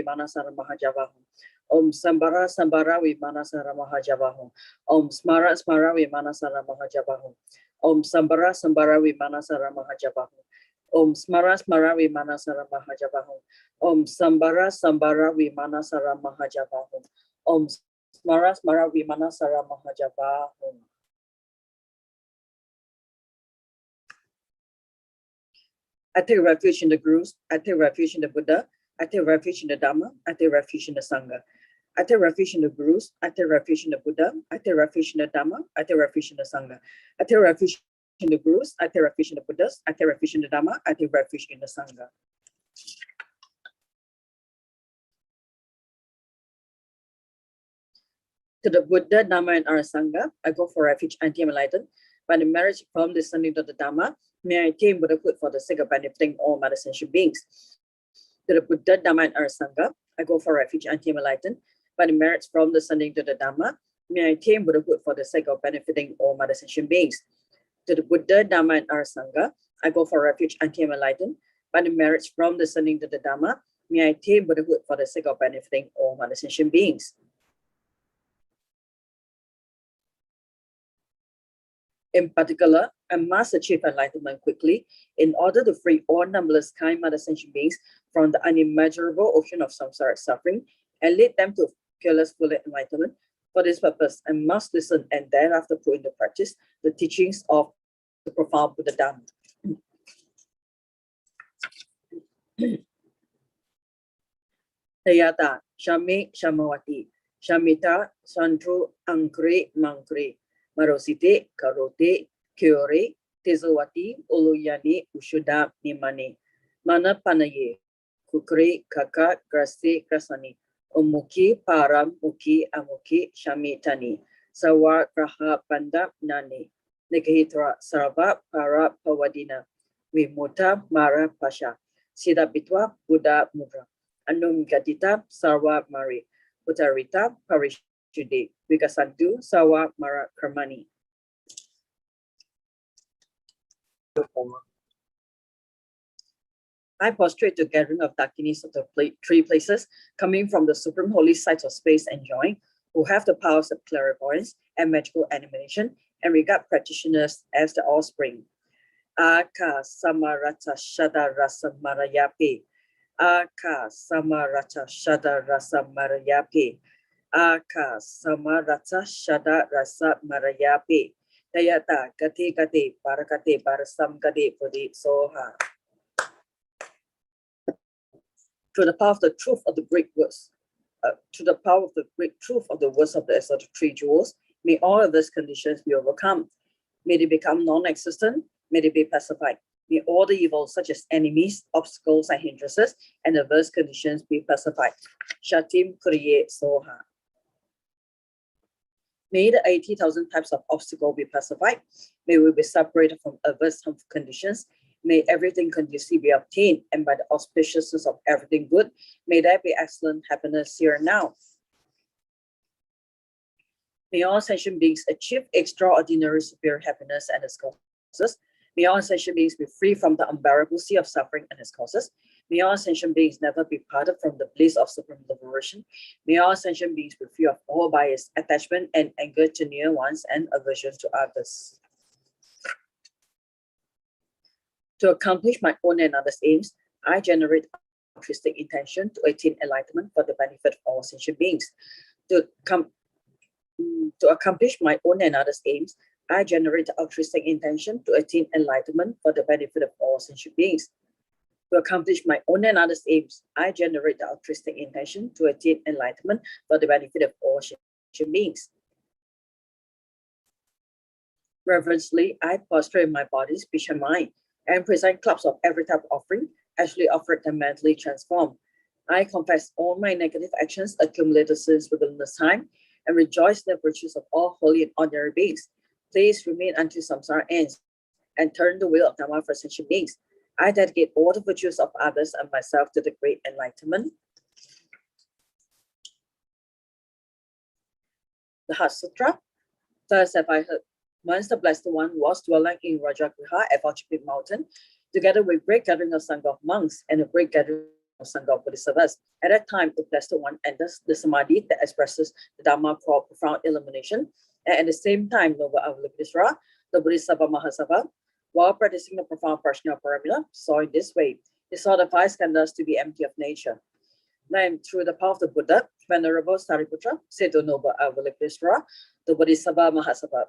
Vimanasara Mahajavahum. Om Sambara Sambara Vimanasara Mahajavahum. Om Smara Smara Vimanasara Mahajavahum. Om Sambara Sambara Vimanasara Mahajavahum. Om Smara Smara Vimanasara Mahajavahum. Om Sambara Sambara Vimanasara Mahajavahum. Om Smara Smara Vimanasara Mahajavahum. I take refuge in the Gurus, I take refuge in the Buddha, I take refuge in the Dharma, I take refuge in the Sangha. I take refuge in the Gurus, I take refuge in the Buddha, I take refuge in the Dharma, I take refuge in the Sangha. I take refuge in the Gurus, I take refuge in the Buddhas, I take refuge in the Dharma, I take refuge in the Sangha. To the Buddha, Dharma, and our Sangha, I go for refuge and am enlightened. By the marriage from listening to the Dharma, may I attain Buddhahood for the sake of benefiting all mother sentient beings. To the Buddha, Dharma, and our Sangha, I go for refuge and am enlightened. By the merits from listening to the Dharma, may I attain Buddhahood for the sake of benefiting all mother sentient beings. To the Buddha, Dharma, and our Sangha, I go for refuge and am enlightened. By the merits from listening to the Dharma, may I attain Buddhahood for the sake of benefiting all mother sentient beings. In particular, I must achieve enlightenment quickly in order to free all numberless kind mother sentient beings from the unimaginable ocean of samsaric suffering and lead them to fearless full enlightenment. For this purpose, I must listen and thereafter put into practice the teachings of the profound Buddha Dharma. Tayata Shami Shamawati Shamita Sandru Angkri Mangkri Marosite Karote Kyore Tezawati Uluyani Ushuda Nimani Mana Panaye Kukri Kaka Grase Krasani Umuki Param Muki Amuki Shamitani Sawa Graha Panda Nani Nikahitra Sarva Para Pawadina Vimuta Mara Pasha Sida Bitwa Buddha Mudra Anum Gadita Sarva Mari Uttarita Parishuddhi Vikasantu Sawa Mara Karmani. I prostrate to gathering of Dakinis of the three places, coming from the supreme holy sites of space and joy, who have the powers of clairvoyance and magical animation, and regard practitioners as the offspring. Aka Samarata Shada Rasa Marayapi. Aka Samarata Shada Rasa Marayapi. Aka Samarata Shada Rasa Marayapi. Dayata Gati Gati Barakati Barasam Gati Pudi Soha. To the power of the truth of the great words, to the power of the great truth of the words of the exalted three jewels, may all of these conditions be overcome. May they become non-existent. May they be pacified. May all the evils such as enemies, obstacles, and hindrances, and adverse conditions be pacified. Shatim Kriye Soha. May the 80,000 types of obstacles be pacified. May we be separated from adverse harmful conditions. May everything conducive be obtained, and by the auspiciousness of everything good, may there be excellent happiness here and now. May all sentient beings achieve extraordinary superior happiness and its causes. May all sentient beings be free from the unbearable sea of suffering and its causes. May all sentient beings never be parted from the bliss of supreme liberation. May all sentient beings be free of all bias, attachment, and anger to near ones and aversion to others. To accomplish my own and others' aims, I generate altruistic intention to attain enlightenment for the benefit of all sentient beings. To accomplish my own and others' aims, I generate altruistic intention to attain enlightenment for the benefit of all sentient beings. To accomplish my own and others' aims, I generate the altruistic intention to attain enlightenment for the benefit of all sentient beings. Reverently, I prostrate my body, speech, and mind, and present clubs of every type of offering, actually offered and mentally transformed. I confess all my negative actions accumulated since within this time, and rejoice in the virtues of all holy and ordinary beings. Please remain until samsara ends, and turn the wheel of Dharma for sentient beings. I dedicate all the virtues of others and myself to the great enlightenment. The Heart Sutra. Thus have I heard. Once the Blessed One was dwelling in Rajagriha at Vajrapit Mountain, together with great gathering of Sangha of monks and a great gathering Sangha of Bodhisattvas. At that time, the Blessed One enters the Samadhi that expresses the Dharma for profound illumination. And at the same time, Noble Avalokiteshvara, the Bodhisattva Mahasava, while practicing the profound Prajna Paramita, saw in this way. He saw the five skandhas to be empty of nature. Then, through the power of the Buddha, Venerable Sariputra said to Noble Avalokiteshvara, the Bodhisattva Mahasava,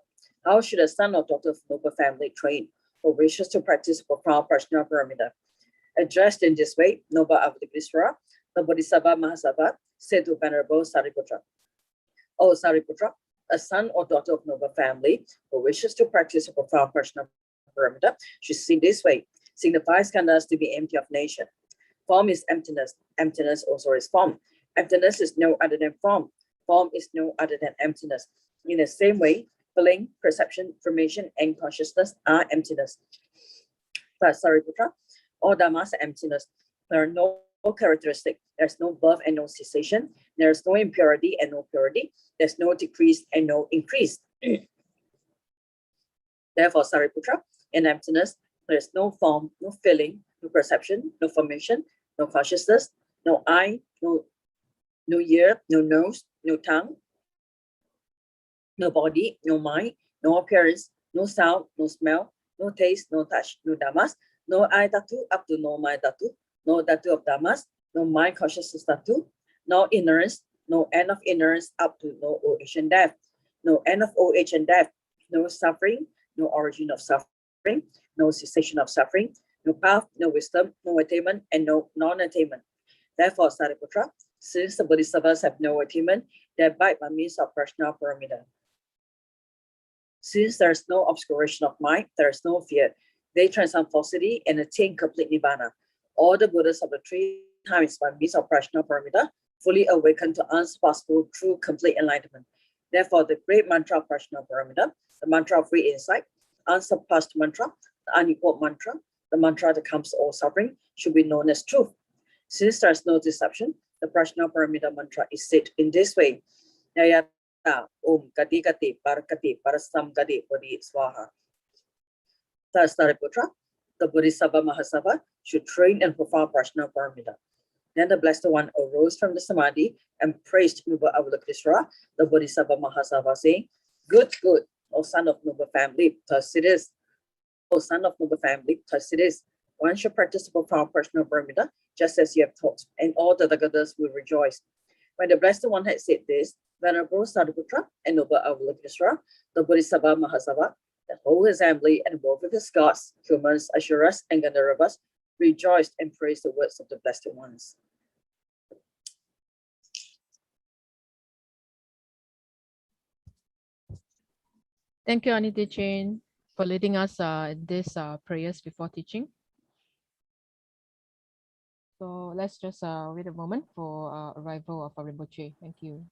how should a son or daughter of noble family train who wishes to practice profound Prajna Paramita? Addressed in this way, Noble Avalokiteshvara, the Bodhisattva Mahasava, said to Venerable Sariputra, O Sariputra, a son or daughter of noble family who wishes to practice a profound Prajna Paramita should see this way, seeing the five skandhas to be empty of nature. Form is emptiness. Emptiness also is form. Emptiness is no other than form. Form is no other than emptiness. In the same way, feeling, perception, formation, and consciousness are emptiness. But Sariputra, all dharmas are emptiness. There are no characteristic. There's no birth and no cessation. There's no impurity and no purity. There's no decrease and no increase. Therefore, Sariputra, in emptiness, there's no form, no feeling, no perception, no formation, no consciousness, no eye, no ear, no nose, no tongue, no body, no mind, no appearance, no sound, no smell, no taste, no touch, no dhammas, no eye tattoo up to no mind tattoo, no tattoo of dhammas, no mind consciousness tattoo, no ignorance, no end of ignorance up to no old age and death, no end of old age and death, no suffering, no origin of suffering, no cessation of suffering, no path, no wisdom, no attainment, and no non-attainment. Therefore, Sariputra, since the Bodhisattvas have no attainment, they abide by means of Prajna Paramita. Since there is no obscuration of mind, there is no fear. They transcend falsity and attain complete Nibbana. All the Buddhas of the three times by means of Prajna Paramita fully awaken to unsurpassable true complete enlightenment. Therefore, the great mantra of Prajna Paramita, the mantra of free insight, unsurpassed mantra, the unequaled mantra, the mantra that comes all suffering, should be known as truth. Since there is no deception, the Prajna Paramita mantra is said in this way. Yayata Om Gati Gati Parakati Parasam Gati Bodhi Swaha. Thus, Sariputra, the Bodhisattva Mahasava, should train and perform Prajna Paramita. Then the Blessed One arose from the Samadhi and praised Noble Avalokiteshvara, the Bodhisattva Mahasava, saying, Good, good, O son of noble family, thus it is. O son of noble family, thus it is. One should practice profound Prajna Paramita, just as you have taught, and all the Tagadas will rejoice. When the Blessed One had said this, Venerable Sariputra and Noble Avalokiteshvara, the Bodhisattva Mahasava, the whole assembly and both of his gods, humans, Asuras, and Gandharvas, rejoiced and praised the words of the Blessed Ones. Thank you, Anita Jane, for leading us in these prayers before teaching. So let's just wait a moment for arrival of Rinpoche. Thank you.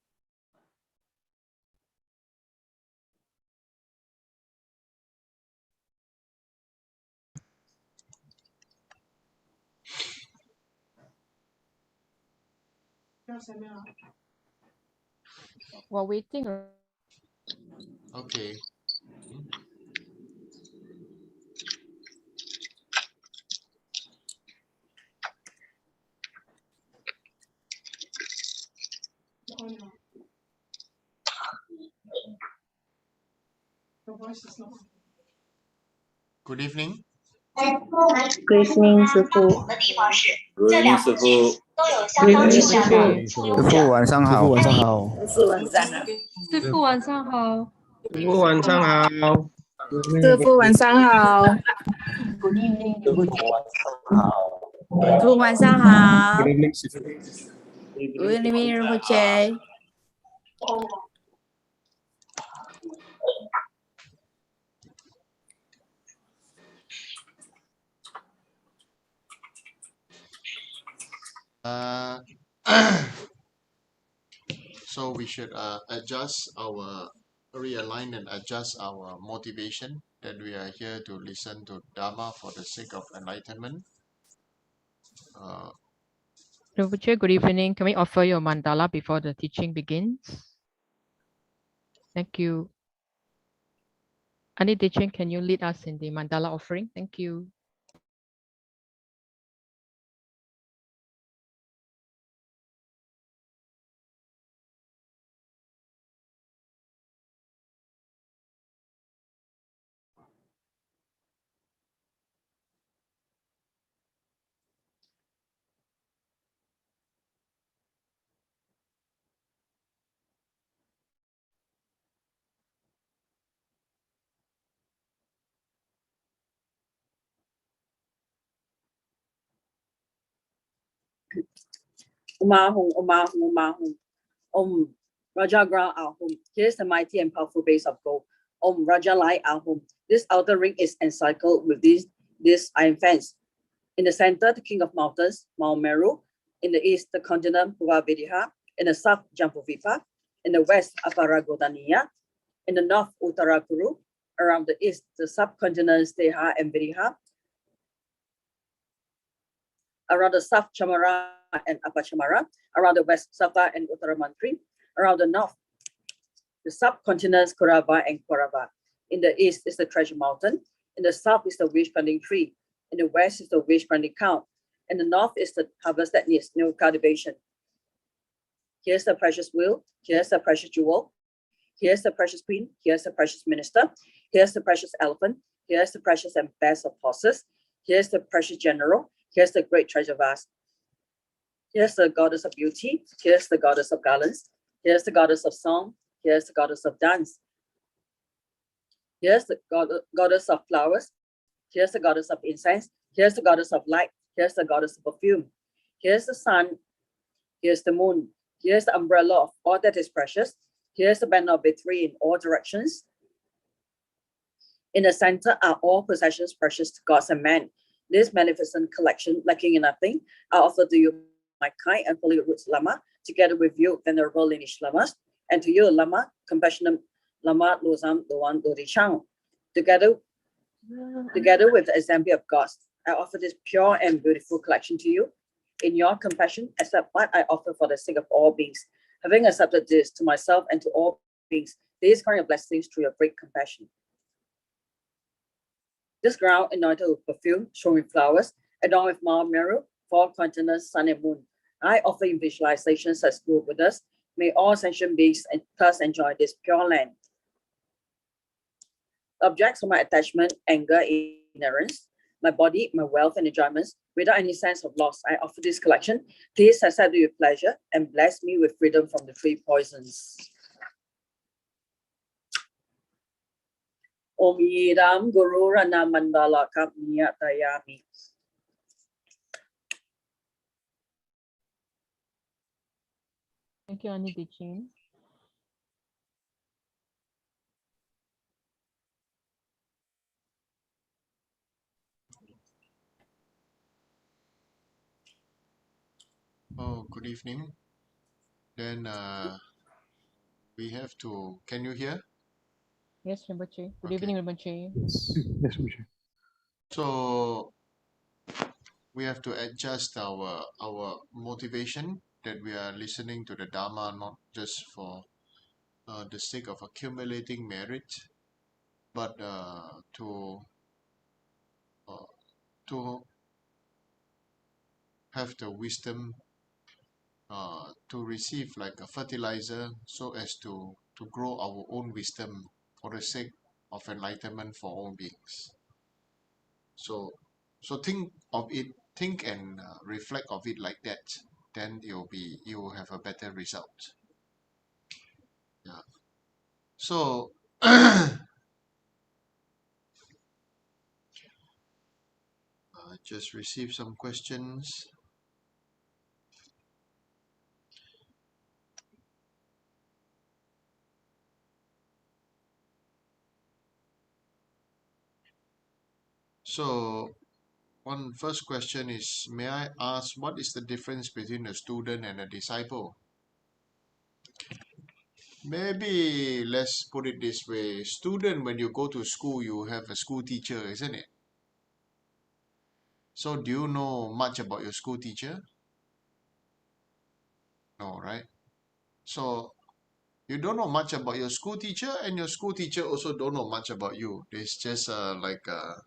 While waiting. Okay. Good evening. Good evening, 师父。 Good evening, 师父。 师父晚上好。师父晚上好。师父晚上好。师父晚上好。师父晚上好。 Good evening， 师父好。师父晚上好。 Good evening, 师父。 Good evening, Rinpoche. So we should realign and adjust our motivation that we are here to listen to Dharma for the sake of enlightenment. Rinpoche, good evening. Can we offer your mandala before the teaching begins? Thank you. Anita Jane, can you lead us in the mandala offering? Thank you. Umahung, Umahung, Umahung. Om Raja Ground Ahum. Here's the mighty and powerful base of gold. Om Raja Lai Ahum. This outer ring is encircled with this iron fence. In the center, the king of mountains, Mount Meru. In the east, the continent Puvavidiha. In the south, Jambuvipa. In the west, Aparagodaniya. In the north, Uttarakuru. Around the east, the subcontinents Deha and Vidiha. Around the south, Chamara and Apachamara. Around the west, Safa and Uttaramantri. Around the north, the subcontinents Koraba and Koraba. In the east is the treasure mountain. In the south is the wish granting tree. In the west is the wish granting count. In the north is the harvest that needs no cultivation. Here's the precious wheel. Here's the precious jewel. Here's the precious queen. Here's the precious minister. Here's the precious elephant. Here's the precious and best of horses. Here's the precious general. Here's the great treasure vast. Here's the goddess of beauty. Here's the goddess of garlands. Here's the goddess of song. Here's the goddess of dance. Here's the goddess of flowers. Here's the goddess of incense. Here's the goddess of light. Here's the goddess of perfume. Here's the sun. Here's the moon. Here's the umbrella of all that is precious. Here's the banner of victory in all directions. In the center are all possessions precious to gods and men. This magnificent collection, lacking in nothing, I offer to you, my kind and holy roots Lama, together with you, venerable lineage Lamas, and to you, Lama, compassionate Lama Losam Doan Dodi Chang. Together with the assembly of gods, I offer this pure and beautiful collection to you. In your compassion, accept what I offer for the sake of all beings. Having accepted this to myself and to all beings, these grant your blessings through your great compassion. This ground anointed with perfume, strewn with flowers, adorned with Mount Meru, four continents, sun and moon. I offer in visualizations as good with us. May all sentient beings and thus enjoy this pure land. Objects of my attachment, anger, ignorance, my body, my wealth, and enjoyments, without any sense of loss, I offer this collection. Please accept it with pleasure and bless me with freedom from the three poisons. Om Yidam Guru Rana Mandala Kap Niyatayami. Thank you, Annie Chin. Oh, good evening. Then we have to, can you hear? Yes, Rinpoche. Good Okay. evening, Rinpoche. Yes, Rinpoche. So we have to adjust our motivation that we are listening to the Dharma, not just for the sake of accumulating merit, but to have the wisdom to receive like a fertilizer so as to grow our own wisdom for the sake of enlightenment for all beings. So think of it, think and reflect of it like that, then you will have a better result. Yeah. So I just received some questions. So one first question is, may I ask what is the difference between a student and a disciple? Maybe let's put it this way. Student, when you go to school, you have a school teacher, isn't it? So do you know much about your school teacher? No, right? So you don't know much about your school teacher, and your school teacher also don't know much about you. It's just like a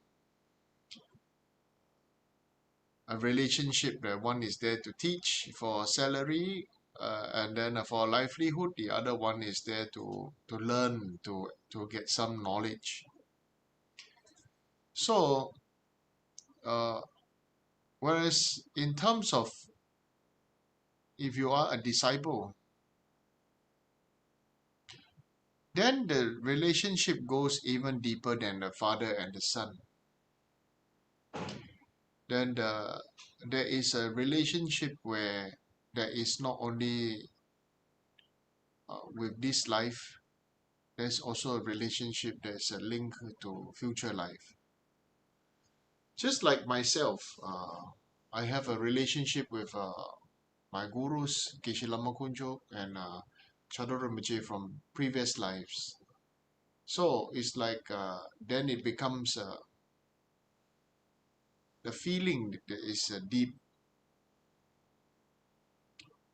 relationship that one is there to teach for salary, and then for livelihood, the other one is there to learn, to get some knowledge. So whereas in terms of if you are a disciple, then the relationship goes even deeper than the father and the son. then there is a relationship where there is not only with this life, there's also a relationship, there's a link to future life. Just like myself, I have a relationship with my gurus, Geshe Lama Kunjo and Chado Rinpoche from previous lives. So it's like then it becomes the feeling that is deep.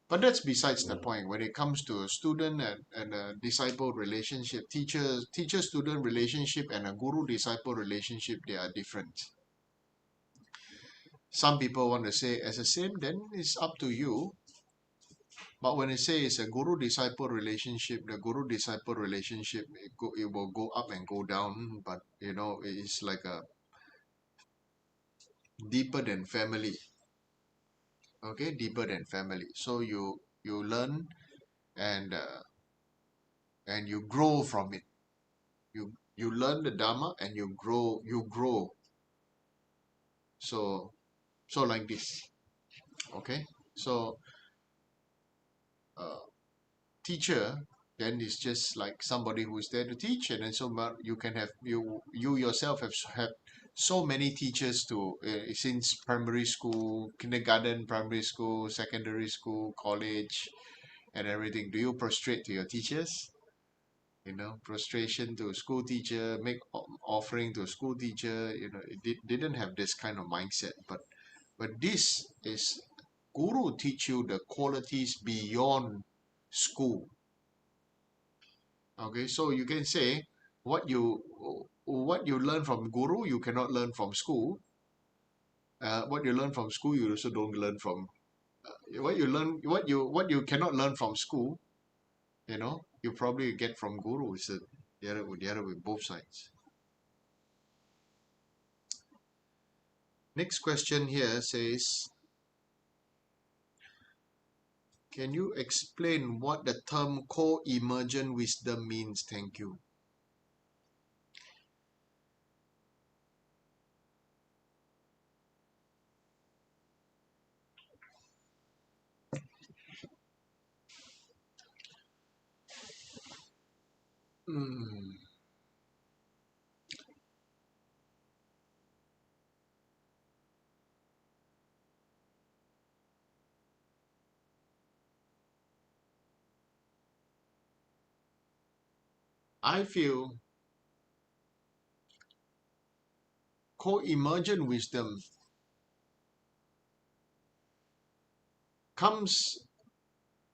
But that's besides the point. When it comes to a student and a disciple relationship, teacher-student relationship and a guru-disciple relationship, they are different. Some people want to say as the same, then it's up to you. But when I say it's a guru-disciple relationship, the guru-disciple relationship, it will go up and go down. But, you know, it's like a deeper than family. Okay, deeper than family. So you learn and you grow from it. You learn the Dharma and you grow. So like this. Okay. So teacher then is just like somebody who is there to teach, and then so you can have you yourself have so many teachers to since primary school, kindergarten, primary school, secondary school, college, and everything. Do you prostrate to your teachers? You know, prostration to school teacher, make offering to school teacher. You know, it didn't have this kind of mindset, but this is guru teach you the qualities beyond school. Okay, so you can say what you learn from guru you cannot learn from school. What you learn from school you also don't learn from what you cannot learn from school. You know, you probably get from guru. It's the other with both sides. Next question here says, can you explain what the term co-emergent wisdom means? Thank you. I feel co-emergent wisdom comes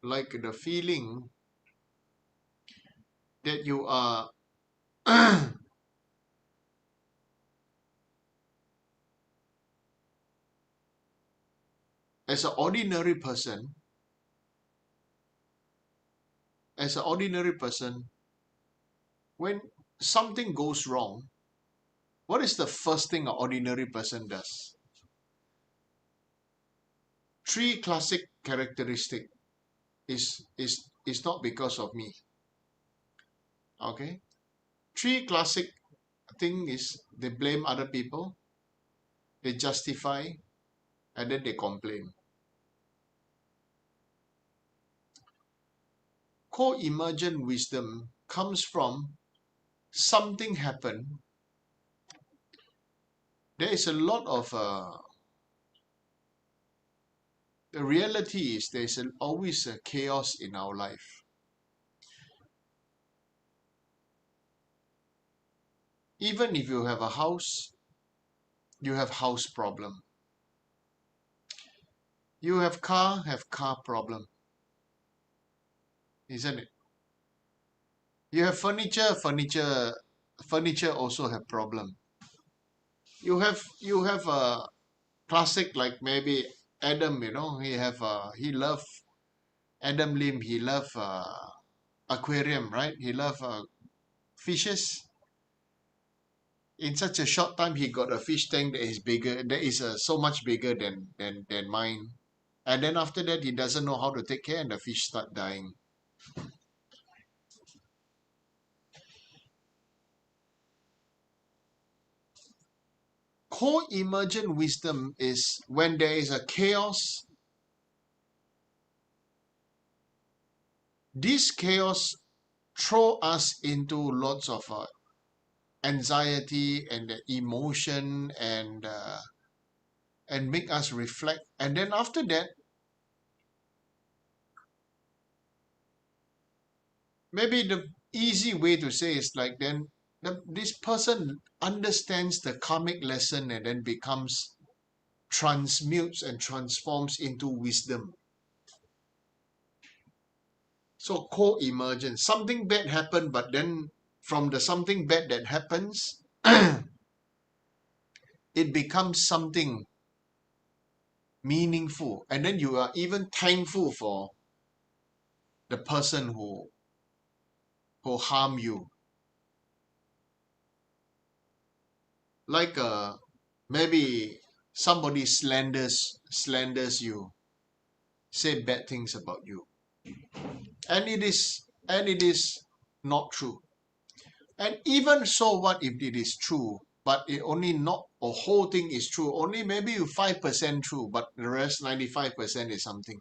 like the feeling that you are as an ordinary person, when something goes wrong, what is the first thing an ordinary person does? Three classic characteristic is not because of me. Okay? Three classic thing is they blame other people, they justify, and then they complain. Co-emergent wisdom comes from something happened. There is a lot of the reality is there's always a chaos in our life. Even if you have a house, you have house problem. You have car problem. Isn't it? You have furniture also have problem. You have a classic like maybe Adam, you know, he love Adam Lim, he love aquarium, right? He love fishes. In such a short time, he got a fish tank that is bigger, that is so much bigger than mine. And then after that, he doesn't know how to take care, and the fish start dying. co-emergent wisdom is when there is a chaos. This chaos throw us into lots of anxiety and emotion and make us reflect. And then after that, maybe the easy way to say is like then this person understands the karmic lesson and then transmutes and transforms into wisdom. So co-emergence, something bad happened, but then from the something bad that happens, it becomes something meaningful. And then you are even thankful for the person who harm you. Like maybe somebody slanders you, say bad things about you. And it is not true. And even so, what if it is true, but it only not a whole thing is true, only maybe 5% true, but the rest 95% is something.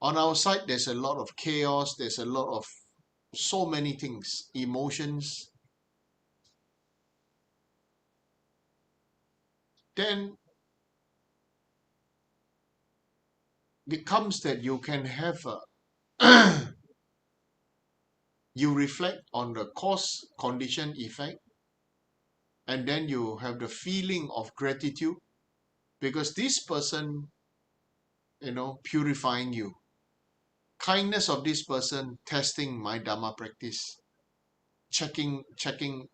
On our side, there's a lot of chaos, there's a lot of so many things, emotions. Then becomes that you can have you reflect on the cause, condition, effect, and then you have the feeling of gratitude because this person, purifying you. Kindness of this person testing my Dharma practice, checking,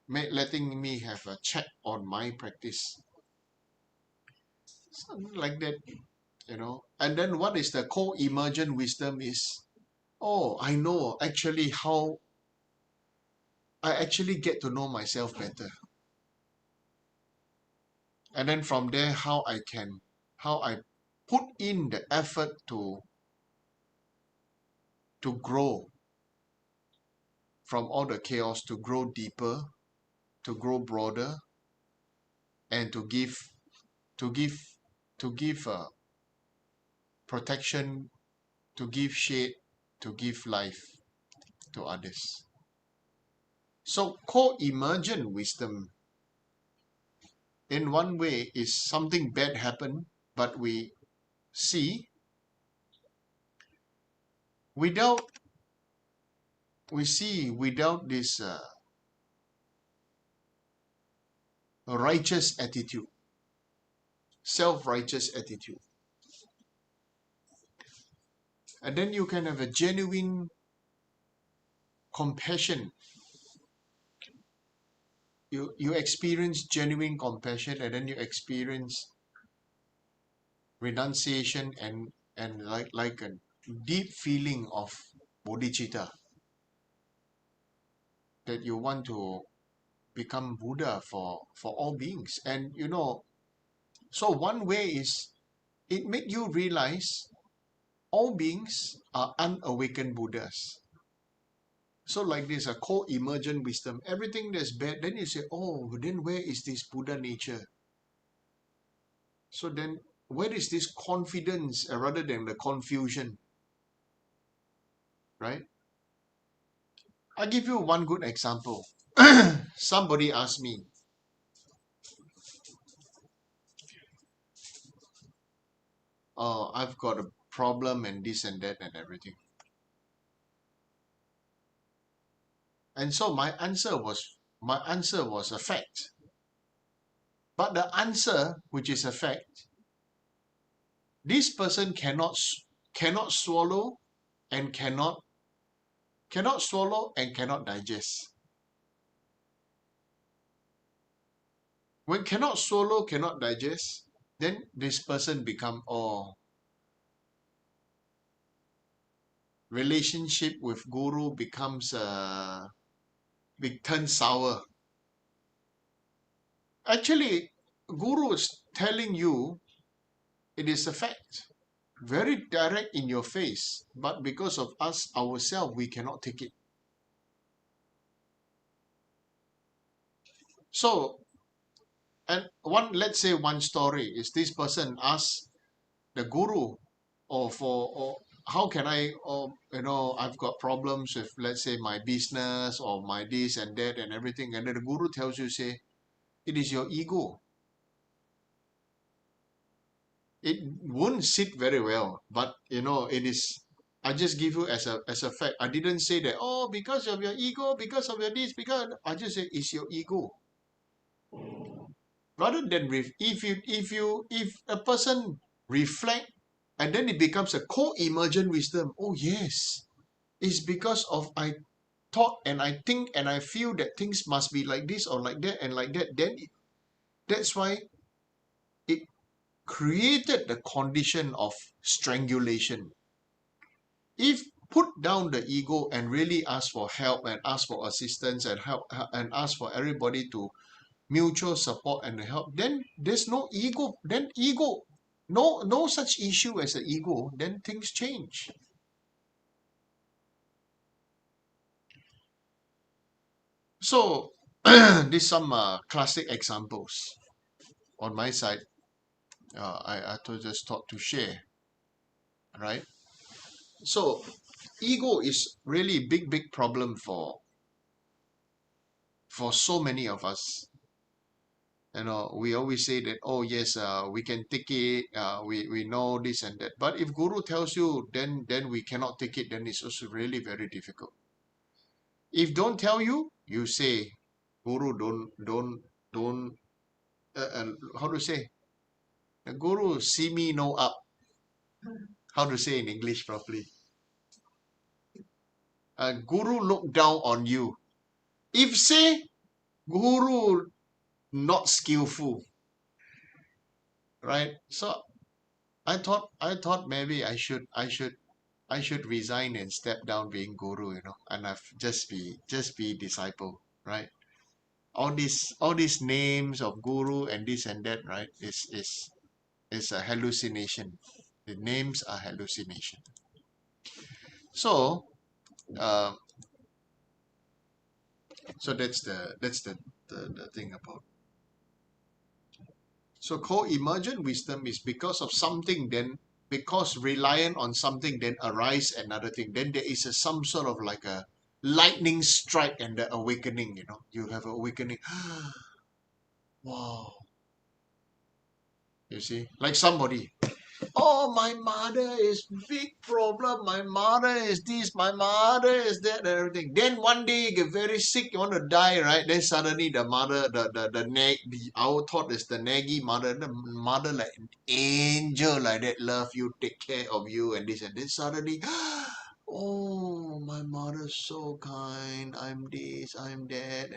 letting me have a check on my practice. Something like that, And then what is the co-emergent wisdom is, I know actually how I actually get to know myself better. And then from there, how I put in the effort to grow from all the chaos, to grow deeper, to grow broader, and to give protection, to give shade, to give life to others. So co-emergent wisdom, in one way, is something bad happen, but we see without this righteous attitude, self-righteous attitude. And then you can have a genuine compassion. You experience genuine compassion, and then you experience renunciation and like a deep feeling of bodhicitta, that you want to become Buddha for all beings. And so one way is it make you realize all beings are unawakened Buddhas. So like this, a co-emergent wisdom, everything that's bad, then you say, then where is this Buddha nature? So then where is this confidence rather than the confusion? Right? I'll give you one good example. Somebody asked me, I've got a problem and this and that and everything. And so my answer was a fact. But the answer, which is a fact, this person cannot swallow and cannot digest. When cannot swallow, cannot digest, then this person become relationship with guru becomes turns sour. Actually, guru is telling you it is a fact, very direct in your face, but because of us ourselves, we cannot take it. So And let's say one story is this person asks the guru, or how can I, I've got problems with, let's say, my business or my this and that and everything, and then the guru tells you, say, it is your ego. It won't sit very well, but it is. I just give you as a fact. I didn't say that, oh, because of your ego, because of your this, because I just say it's your ego. Rather than if a person reflect, and then it becomes a co-emergent wisdom. Oh yes, it's because of I thought and I think and I feel that things must be like this or like that and like that. Then that's why it created the condition of strangulation. If put down the ego and really ask for help and ask for assistance and help and ask for everybody to mutual support and help, then there's no ego. Then ego, no such issue as the ego. Then things change. So these some classic examples on my side. I just thought to share, right? So ego is really big problem for so many of us. We always say that, oh yes, we can take it, we know this and that. But if guru tells you, then we cannot take it, then it's also really very difficult. If don't tell you, you say, guru don't how to say? The guru see me no up. How to say in English properly? Guru look down on you. If say guru not skillful, right? So I thought maybe I should resign and step down being guru, and I've just be disciple, right? All these names of guru and this and that, right? Is a hallucination. The names are hallucination. So, uh, so that's the thing about. So co-emergent wisdom is because of something, then because reliant on something, then arise another thing. Then there is some sort of like a lightning strike and the awakening. You have awakening. Wow. You see, like somebody. Oh, my mother is big problem. My mother is this. My mother is that, and everything. Then one day you get very sick. You want to die, right? Then suddenly the mother, our thought is the naggy mother. The mother like an angel like that, love you, take care of you, and this and then suddenly, oh, my mother's so kind. I'm this. I'm that.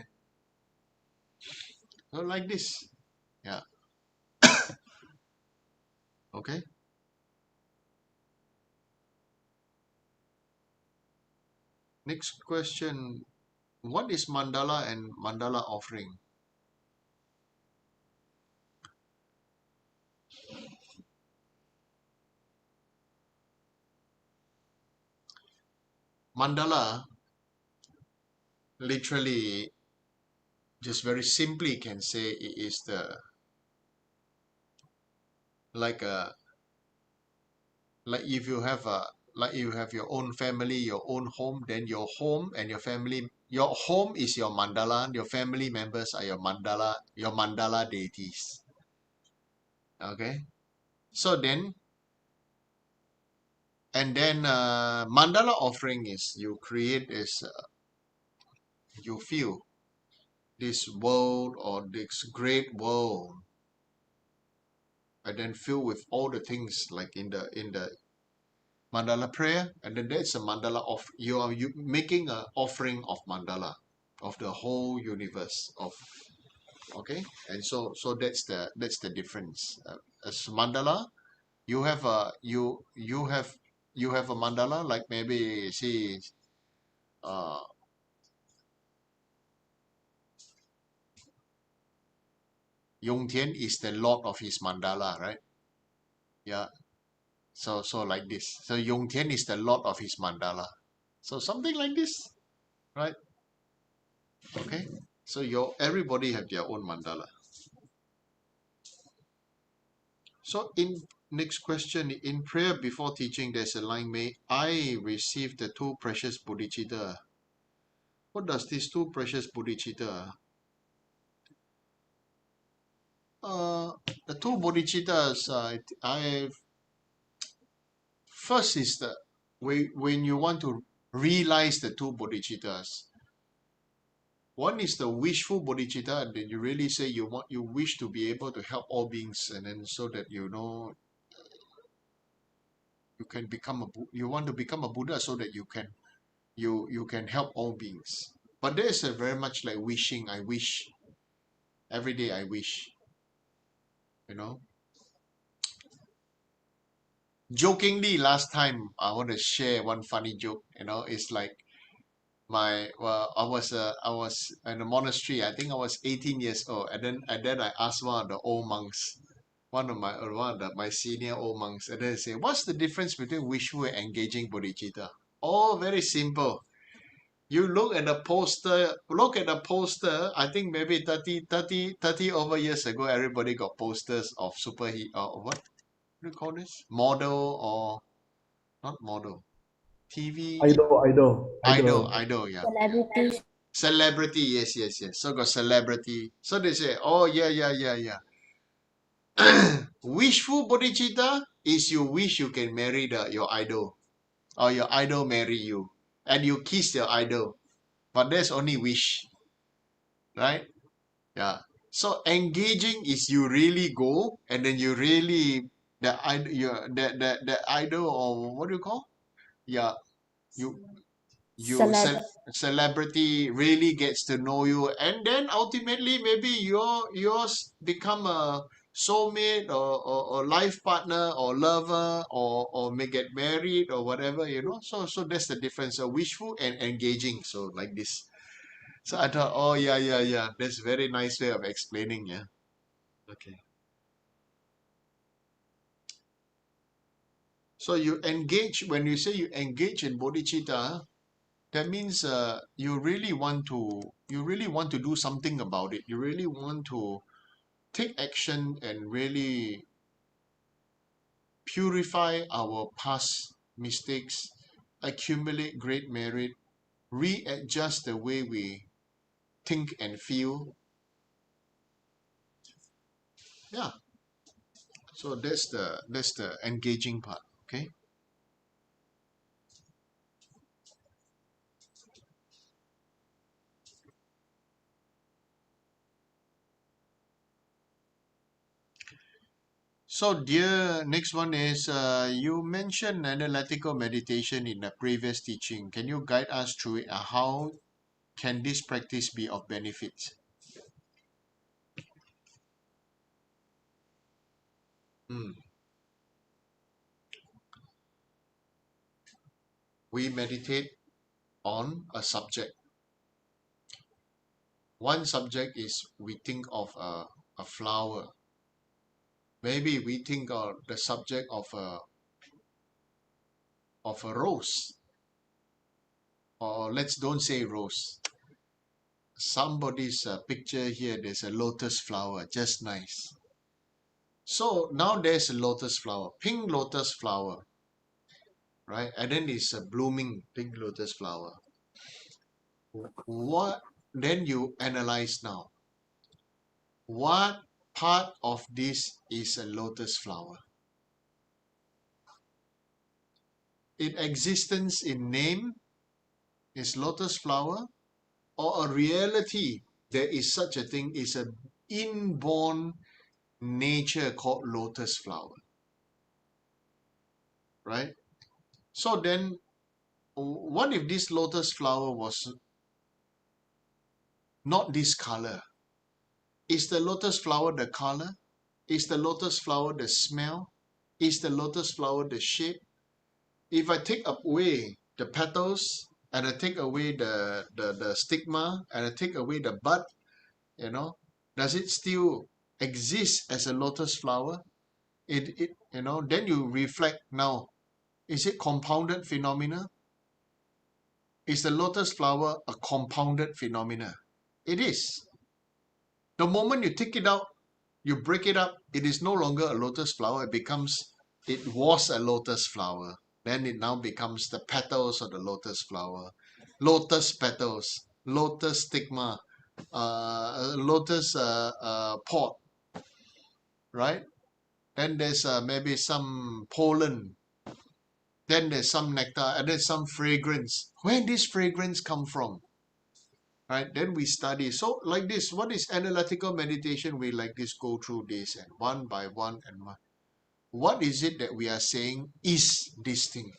So like this, yeah. Okay. Next question. What is mandala and mandala offering? Mandala, literally, just very simply can say it is like a like if you have your own family, your own home, then your home and your home is your mandala, your family members are your mandala deities. Okay, so then mandala offering is you create this, you feel this world or this great world, and then fill with all the things like in the mandala prayer, and then that's a mandala of you making an offering of mandala of the whole universe of. Okay, and so that's the difference. As mandala, you have a you have a mandala, like maybe see, uh Yongtian is the lord of his mandala, right? Yeah. So like this. So Yongtian is the lord of his mandala. So something like this, right? Okay. So everybody have their own mandala. So in next question, in prayer before teaching, there's a line, may I receive the two precious bodhicitta. What does these two precious bodhicitta? The two bodhicittas, first is the when you want to realize the two bodhicittas. One is the wishful bodhicitta, and then you really say you wish to be able to help all beings, and then so that you can become you want to become a Buddha so that you can help all beings. But there's a very much like wishing. I wish every day. I wish, you know. Jokingly, last time I want to share one funny joke. It's like I was in a monastery. I think I was 18 years old, and then I asked one of the old monks, my senior old monks, and then I say, what's the difference between wishful and engaging bodhicitta? Oh, very simple. You look at the poster. I think maybe 30 over years ago, everybody got posters of what do you call this? Model or not model? TV, idol, yeah. Celebrities. Celebrity, yes. So got celebrity. So they say, oh, yeah. Wishful bodhicitta is you wish you can marry your idol, or your idol marry you, and you kiss your idol. But that's only wish, right? Yeah. So engaging is you really go, and then you really the idol, or what do you call? Yeah, you Celeb. celebrity really gets to know you, and then ultimately maybe yours become a soulmate, or life partner, or lover, or may get married or whatever. So that's the difference, wishful and engaging. So like this. So I thought, oh, yeah, that's a very nice way of explaining. Yeah. Okay. So when you say you engage in bodhicitta, that means you really want to do something about it. You really want to take action and really purify our past mistakes, accumulate great merit, readjust the way we think and feel. Yeah. So that's the engaging part. Okay. So, dear, next one is you mentioned analytical meditation in a previous teaching. Can you guide us through it? How can this practice be of benefit? We meditate on a subject. One subject is we think of a flower. Maybe we think of the subject of a rose. Or let's don't say rose. Somebody's picture here, there's a lotus flower, just nice. So now there's a lotus flower, pink lotus flower, right? And then it's a blooming pink lotus flower. What then you analyze now? What part of this is a lotus flower? In existence, in name, is lotus flower, or a reality? There is such a thing, is an inborn nature called lotus flower, right? So then, what if this lotus flower was not this color? Is the lotus flower the color? Is the lotus flower the smell? Is the lotus flower the shape? If I take away the petals, and I take away the stigma, and I take away the bud, does it still exist as a lotus flower? Then you reflect now. Is it compounded phenomena? Is the lotus flower a compounded phenomena? It is. The moment you take it out, You break it up, it is no longer a lotus flower, it was a lotus flower. Then it now becomes the petals of the lotus flower. Lotus petals, lotus stigma, lotus pod, right? Then there's maybe some pollen. Then there's some nectar, and there's some fragrance. Where did this fragrance come from? Right? Then we study. So like this, what is analytical meditation? We like this go through this and one by one and one. What is it that we are saying is this thing?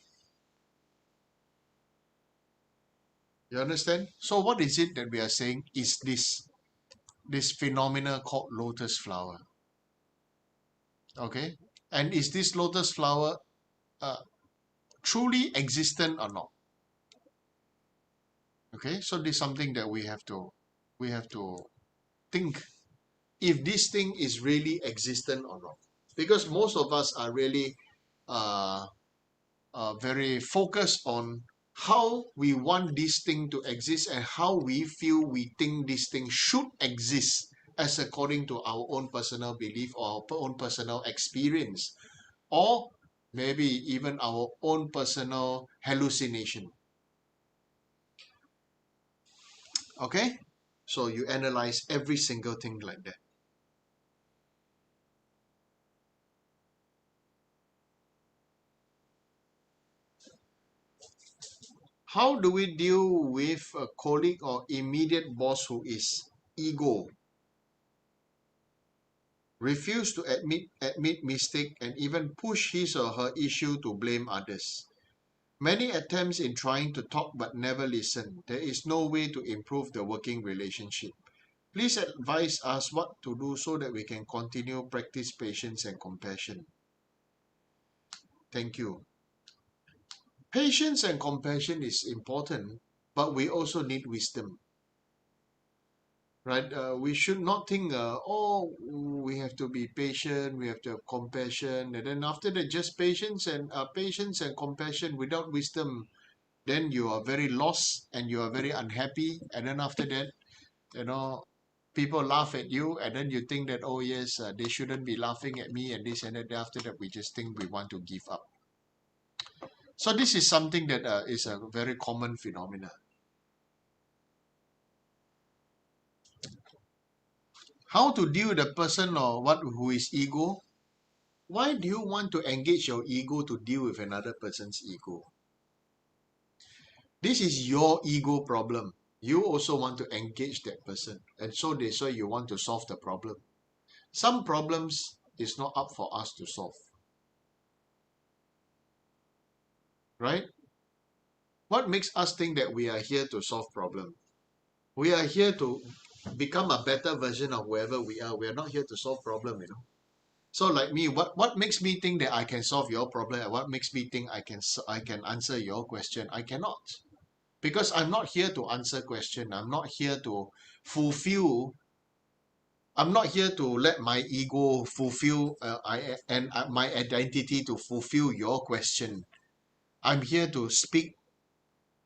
You understand? So what is it that we are saying is this phenomena called lotus flower? Okay? And is this lotus flower truly existent or not? Okay? So this is something that we have to think if this thing is really existent or not. Because most of us are really very focused on how we want this thing to exist and how we feel we think this thing should exist as according to our own personal belief or our own personal experience, or maybe even our own personal hallucination. Okay? So you analyze every single thing like that. How do we deal with a colleague or immediate boss who is ego, refuse to admit mistake, and even push his or her issue to blame others? Many attempts in trying to talk but never listen. There is no way to improve the working relationship. Please advise us what to do so that we can continue practice patience and compassion. Thank you. Patience and compassion is important, but we also need wisdom. Right? We should not think, we have to be patient, we have to have compassion, and then after that, just patience and compassion without wisdom, then you are very lost and you are very unhappy, and then after that, people laugh at you, and then you think that, oh yes, they shouldn't be laughing at me and this and that. After that, we just think we want to give up. So this is something that is a very common phenomenon. How to deal with a person or who is ego? Why do you want to engage your ego to deal with another person's ego? This is your ego problem. You also want to engage that person, and so that's why you want to solve the problem. Some problems is not up for us to solve. Right? What makes us think that we are here to solve problems? We are here to become a better version of whoever we are. We are not here to solve problems, So like me, what makes me think that I can solve your problem, and what makes me think I can answer your question? I cannot. Because I'm not here to answer question. I'm not here to I'm not here to let my ego fulfill my identity to fulfill your question. I'm here to speak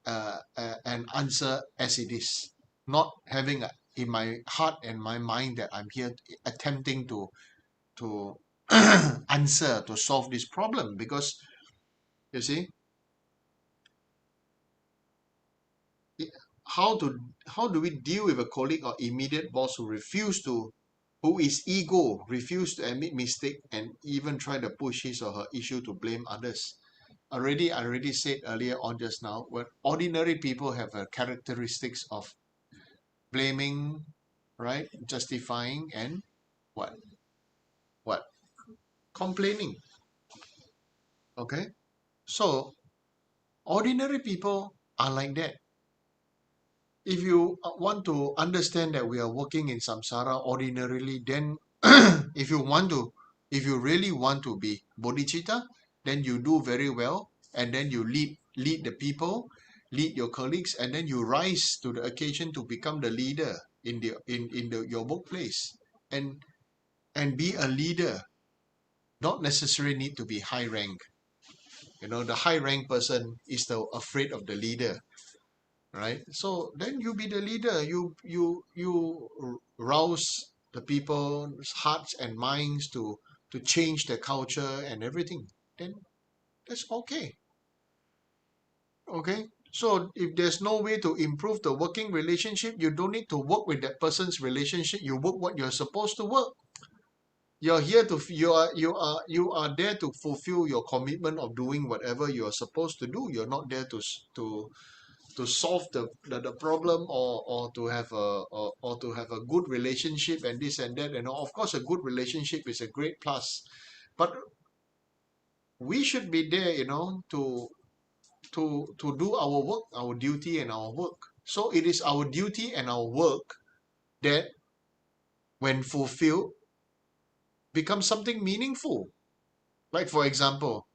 and answer as it is, not having in my heart and my mind that I'm here attempting to answer to solve this problem. Because you see, how do we deal with a colleague or immediate boss who is ego, refuse to admit mistake, and even try to push his or her issue to blame others? I already said earlier on just now, when ordinary people have a characteristics of blaming, right, justifying, and what complaining. Okay, so ordinary people are like that. If you want to understand that we are working in samsara ordinarily, then if you really want to be bodhicitta, then you do very well, and then you lead the people, lead your colleagues, and then you rise to the occasion to become the leader in your workplace, and be a leader. Not necessarily need to be high rank. The high rank person is afraid of the leader, right? So then you be the leader. You rouse the people's hearts and minds to change their culture and everything, then that's okay. Okay? So if there's no way to improve the working relationship, you don't need to work with that person's relationship. You work what you're supposed to work. You're here to you are there to fulfill your commitment of doing whatever you are supposed to do. You're not there to solve the problem, or to have or to have a good relationship and this and that. And of course, a good relationship is a great plus, but we should be there, to do our work, our duty and our work. So it is our duty and our work that, when fulfilled, becomes something meaningful. Like, for example,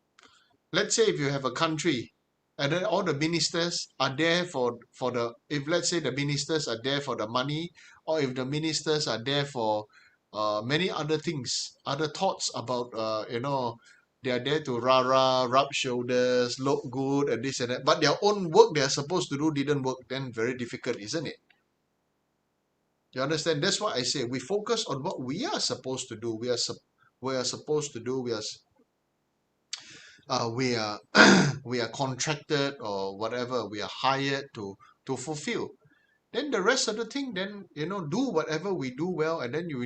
let's say if you have a country and then all the ministers are there for the, if let's say the ministers are there for the money, or if the ministers are there for many other things, other thoughts about, they are there to rub shoulders, look good and this and that, but their own work they are supposed to do didn't work, then very difficult, isn't it? You understand? That's why I say we focus on what we are supposed to do. We are supposed to do. We are we are contracted or whatever. We are hired to fulfill. Then the rest of the thing, then do whatever we do well, and then you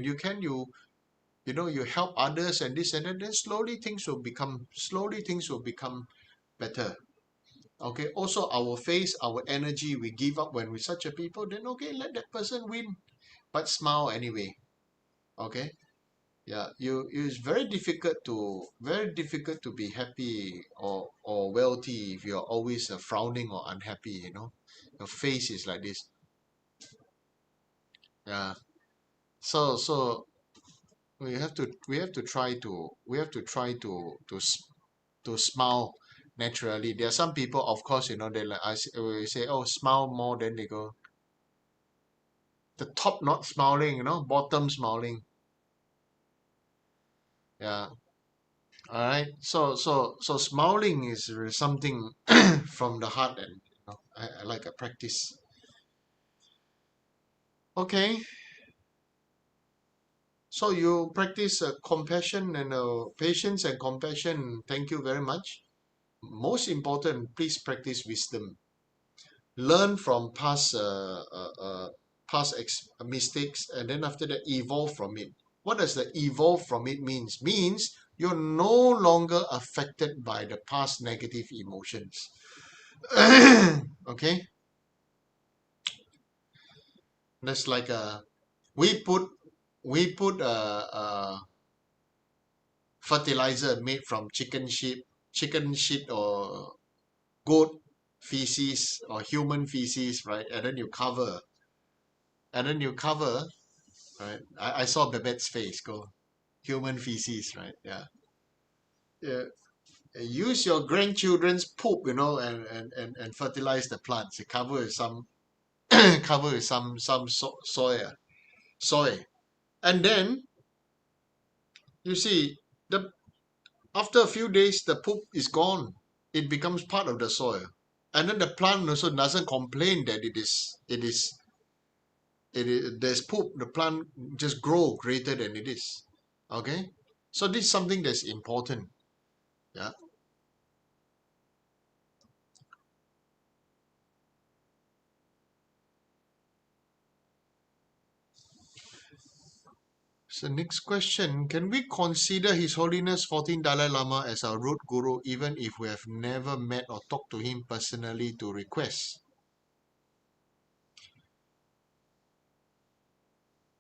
help others and this and that. Then slowly things will become better. Okay. Also, our face, our energy, we give up when we're such a people. Then okay, let that person win, but smile anyway. Okay. Yeah, it's very difficult to be happy or wealthy if you're always frowning or unhappy. Your face is like this. Yeah. So we have to try to smile naturally. There are some people, of course, they like we say, oh, smile more, then they go the top not smiling, bottom smiling. Yeah. All right. So smiling is something from the heart, and I like a practice. Okay. So you practice compassion and patience and compassion. Thank you very much. Most important, please practice wisdom. Learn from past mistakes, and then after that evolve from it. What does the evolve from it means? Means you're no longer affected by the past negative emotions. Okay, that's like we put a fertilizer made from chicken shit or goat feces or human feces, right? And then you cover, right? I saw Babette's face go, human feces, right? Yeah. Yeah. Use your grandchildren's poop, and fertilize the plants. You cover with some cover with some soil, and then you see the after a few days the poop is gone. It becomes part of the soil, and then the plant also doesn't complain that there's poop. The plant just grow greater than it is. Okay, so this is something that's important. Yeah. So next question, can we consider His Holiness 14 Dalai Lama as our root guru even if we have never met or talked to him personally to request?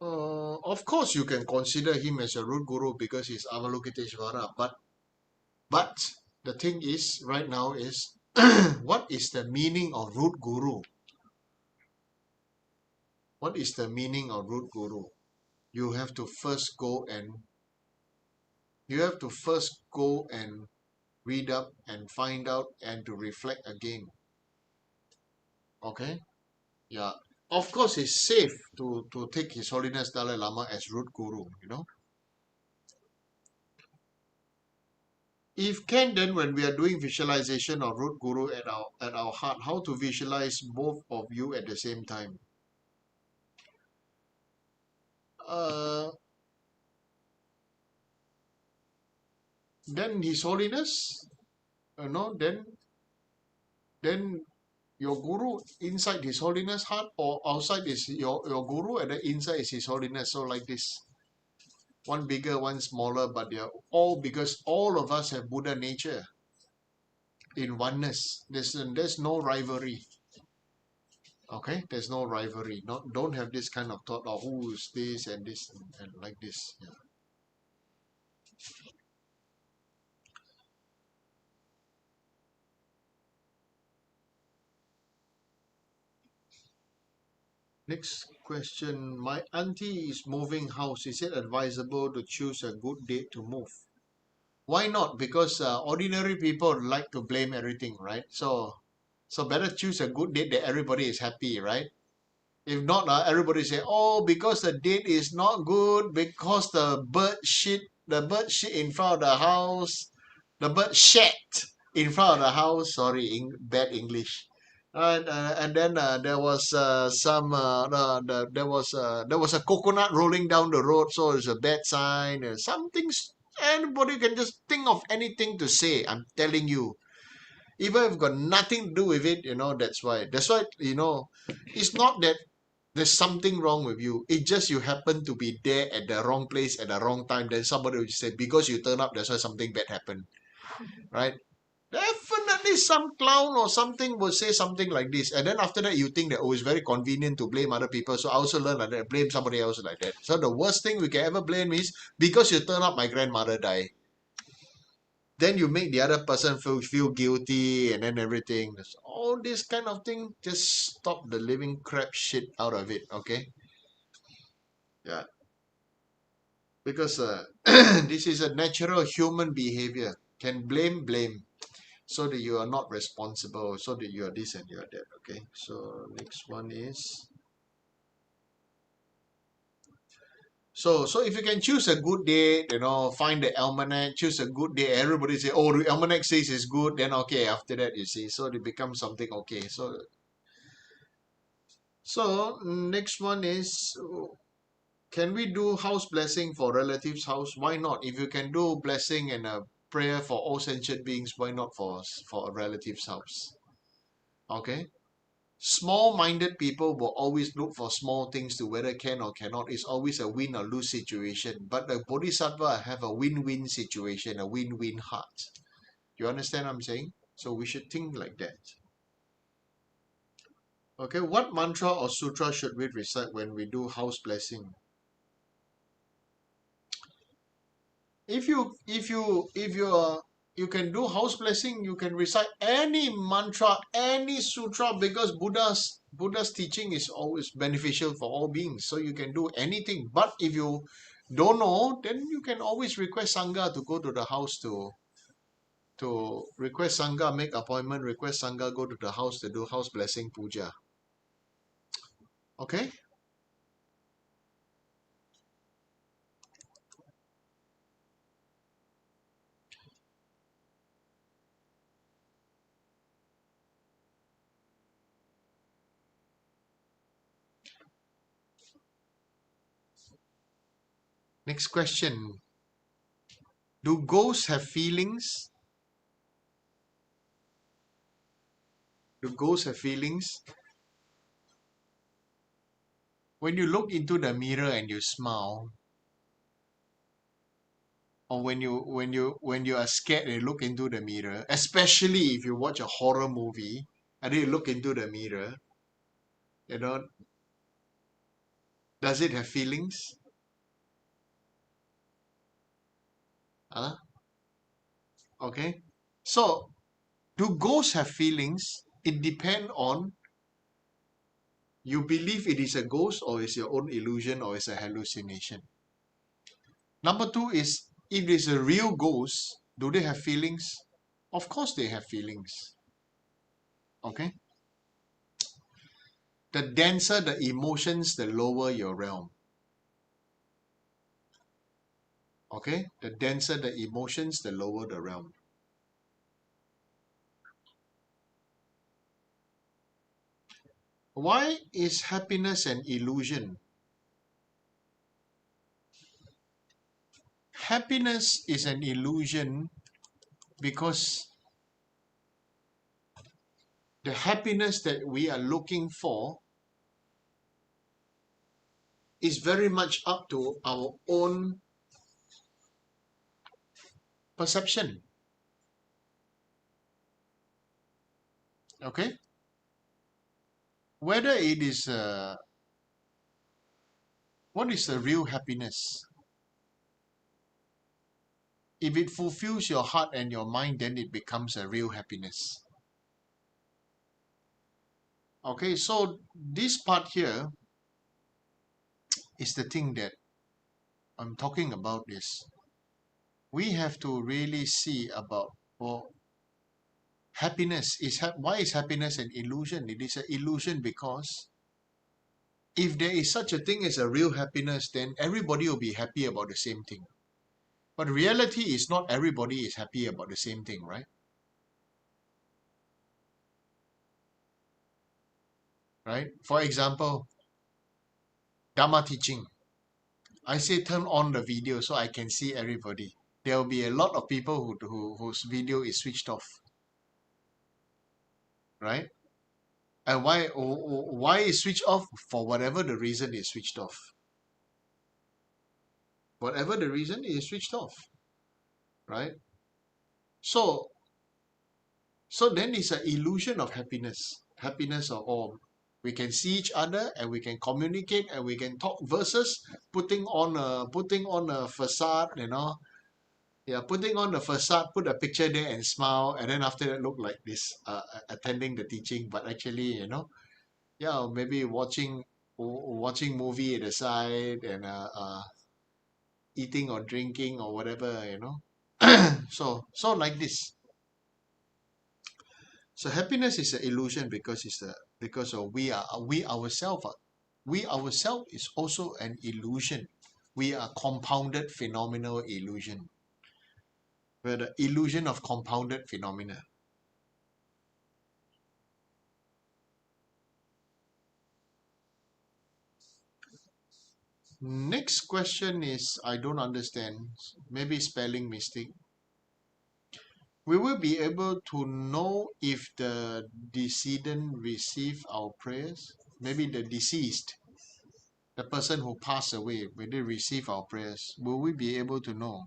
Of course you can consider him as a root guru because he's Avalokiteshvara, but the thing is right now is what is the meaning of root guru? What is the meaning of root guru? You have to first go and read up and find out and to reflect again. Okay? Yeah. Of course, it's safe to take His Holiness Dalai Lama as root guru, If can, then when we are doing visualization of root guru at our heart, how to visualize both of you at the same time? then His Holiness, then your guru inside His Holiness heart, or outside is your guru, and then inside is His Holiness. So like this, one bigger, one smaller, but they're all, because all of us have Buddha nature in oneness. There's no rivalry. Okay, there's no rivalry. Don't have this kind of thought of who is this and this and like this. Yeah. Next question. My auntie is moving house. Is it advisable to choose a good date to move? Why not? Because ordinary people like to blame everything, right? So better choose a good date that everybody is happy, right? If not, everybody say, oh, because the date is not good, because the bird shit in front of the house, the bird shat in front of the house. Sorry, bad English. And then there was there was a coconut rolling down the road, so it's a bad sign. And some things, anybody can just think of anything to say. I'm telling you, even if it's got nothing to do with it, that's why. It's not that there's something wrong with you. It's just you happen to be there at the wrong place at the wrong time. Then somebody will say, because you turn up, that's why something bad happened. Right? Definitely some clown or something will say something like this. And then after that, you think that, oh, it's very convenient to blame other people. So I also learn like that, blame somebody else like that. So the worst thing we can ever blame is, because you turn up, my grandmother died. Then you make the other person feel guilty and then everything. All this kind of thing, just stop the living crap shit out of it, okay? Yeah. Because this is a natural human behavior. Can blame, so that you are not responsible, so that you are this and you are that, okay? So next one is, so if you can choose a good date, find the almanac, choose a good day, everybody say, oh, the almanac says it's good, then okay, after that, you see, so it becomes something okay. So next one is, can we do house blessing for relatives' house? Why not? If you can do blessing and a prayer for all sentient beings, why not for a relative's house? Okay? Small-minded people will always look for small things to whether can or cannot. It's always a win or lose situation. But the Bodhisattva have a win-win situation, a win-win heart. You understand what I'm saying? So we should think like that. Okay, what mantra or sutra should we recite when we do house blessing? If you can do house blessing, you can recite any mantra, any sutra, because Buddha's teaching is always beneficial for all beings. So you can do anything. But if you don't know, then you can always request Sangha to go to the house to request Sangha, make appointment, request Sangha, go to the house to do house blessing puja. Okay? Next question. Do ghosts have feelings? Do ghosts have feelings? When you look into the mirror and you smile, or when you are scared and you look into the mirror, especially if you watch a horror movie and then you look into the mirror, does it have feelings? Huh? Okay. So, do ghosts have feelings? It depends on you believe it is a ghost or is your own illusion or is a hallucination. Number two is, if it's a real ghost, do they have feelings? Of course they have feelings. Okay? The denser the emotions, the lower your realm. Okay? The denser the emotions, the lower the realm. Why is happiness an illusion? happiness is an illusion because the happiness that we are looking for is very much up to our own perception. Okay? Whether it is, what is the real happiness? If it fulfills your heart and your mind, then it becomes a real happiness. Okay, so this part here is the thing that I'm talking about is we have to really see about, well, happiness is why is happiness an illusion? It is an illusion because if there is such a thing as a real happiness, then everybody will be happy about the same thing. But reality is not everybody is happy about the same thing, right? Right? For example, Dharma teaching. I say turn on the video so I can see everybody. There will be a lot of people whose video is switched off. Right? And why is switched off? For whatever the reason is switched off. Whatever the reason is switched off. Right? So then it's an illusion of happiness. Happiness of all. We can see each other and we can communicate and we can talk versus putting on a facade, Yeah, putting on the facade, put a picture there and smile, and then after that look like this, attending the teaching, but actually, maybe watching movie at the side and eating or drinking or whatever. So like this. So happiness is an illusion because of we ourselves is also an illusion. We are compounded phenomenal illusion. We're the illusion of compounded phenomena. Next question is, I don't understand, maybe spelling mistake. We will be able to know if the decedent receive our prayers. Maybe the deceased, the person who passed away, will they receive our prayers? Will we be able to know?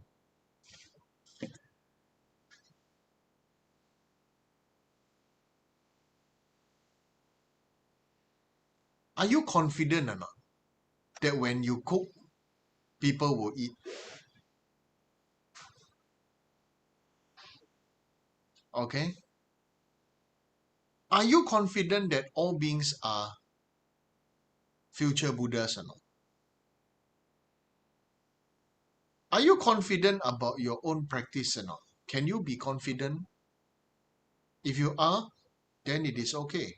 Are you confident or not that when you cook, people will eat? Okay? Are you confident that all beings are future Buddhas or not? Are you confident about your own practice or not? Can you be confident? If you are, then it is okay.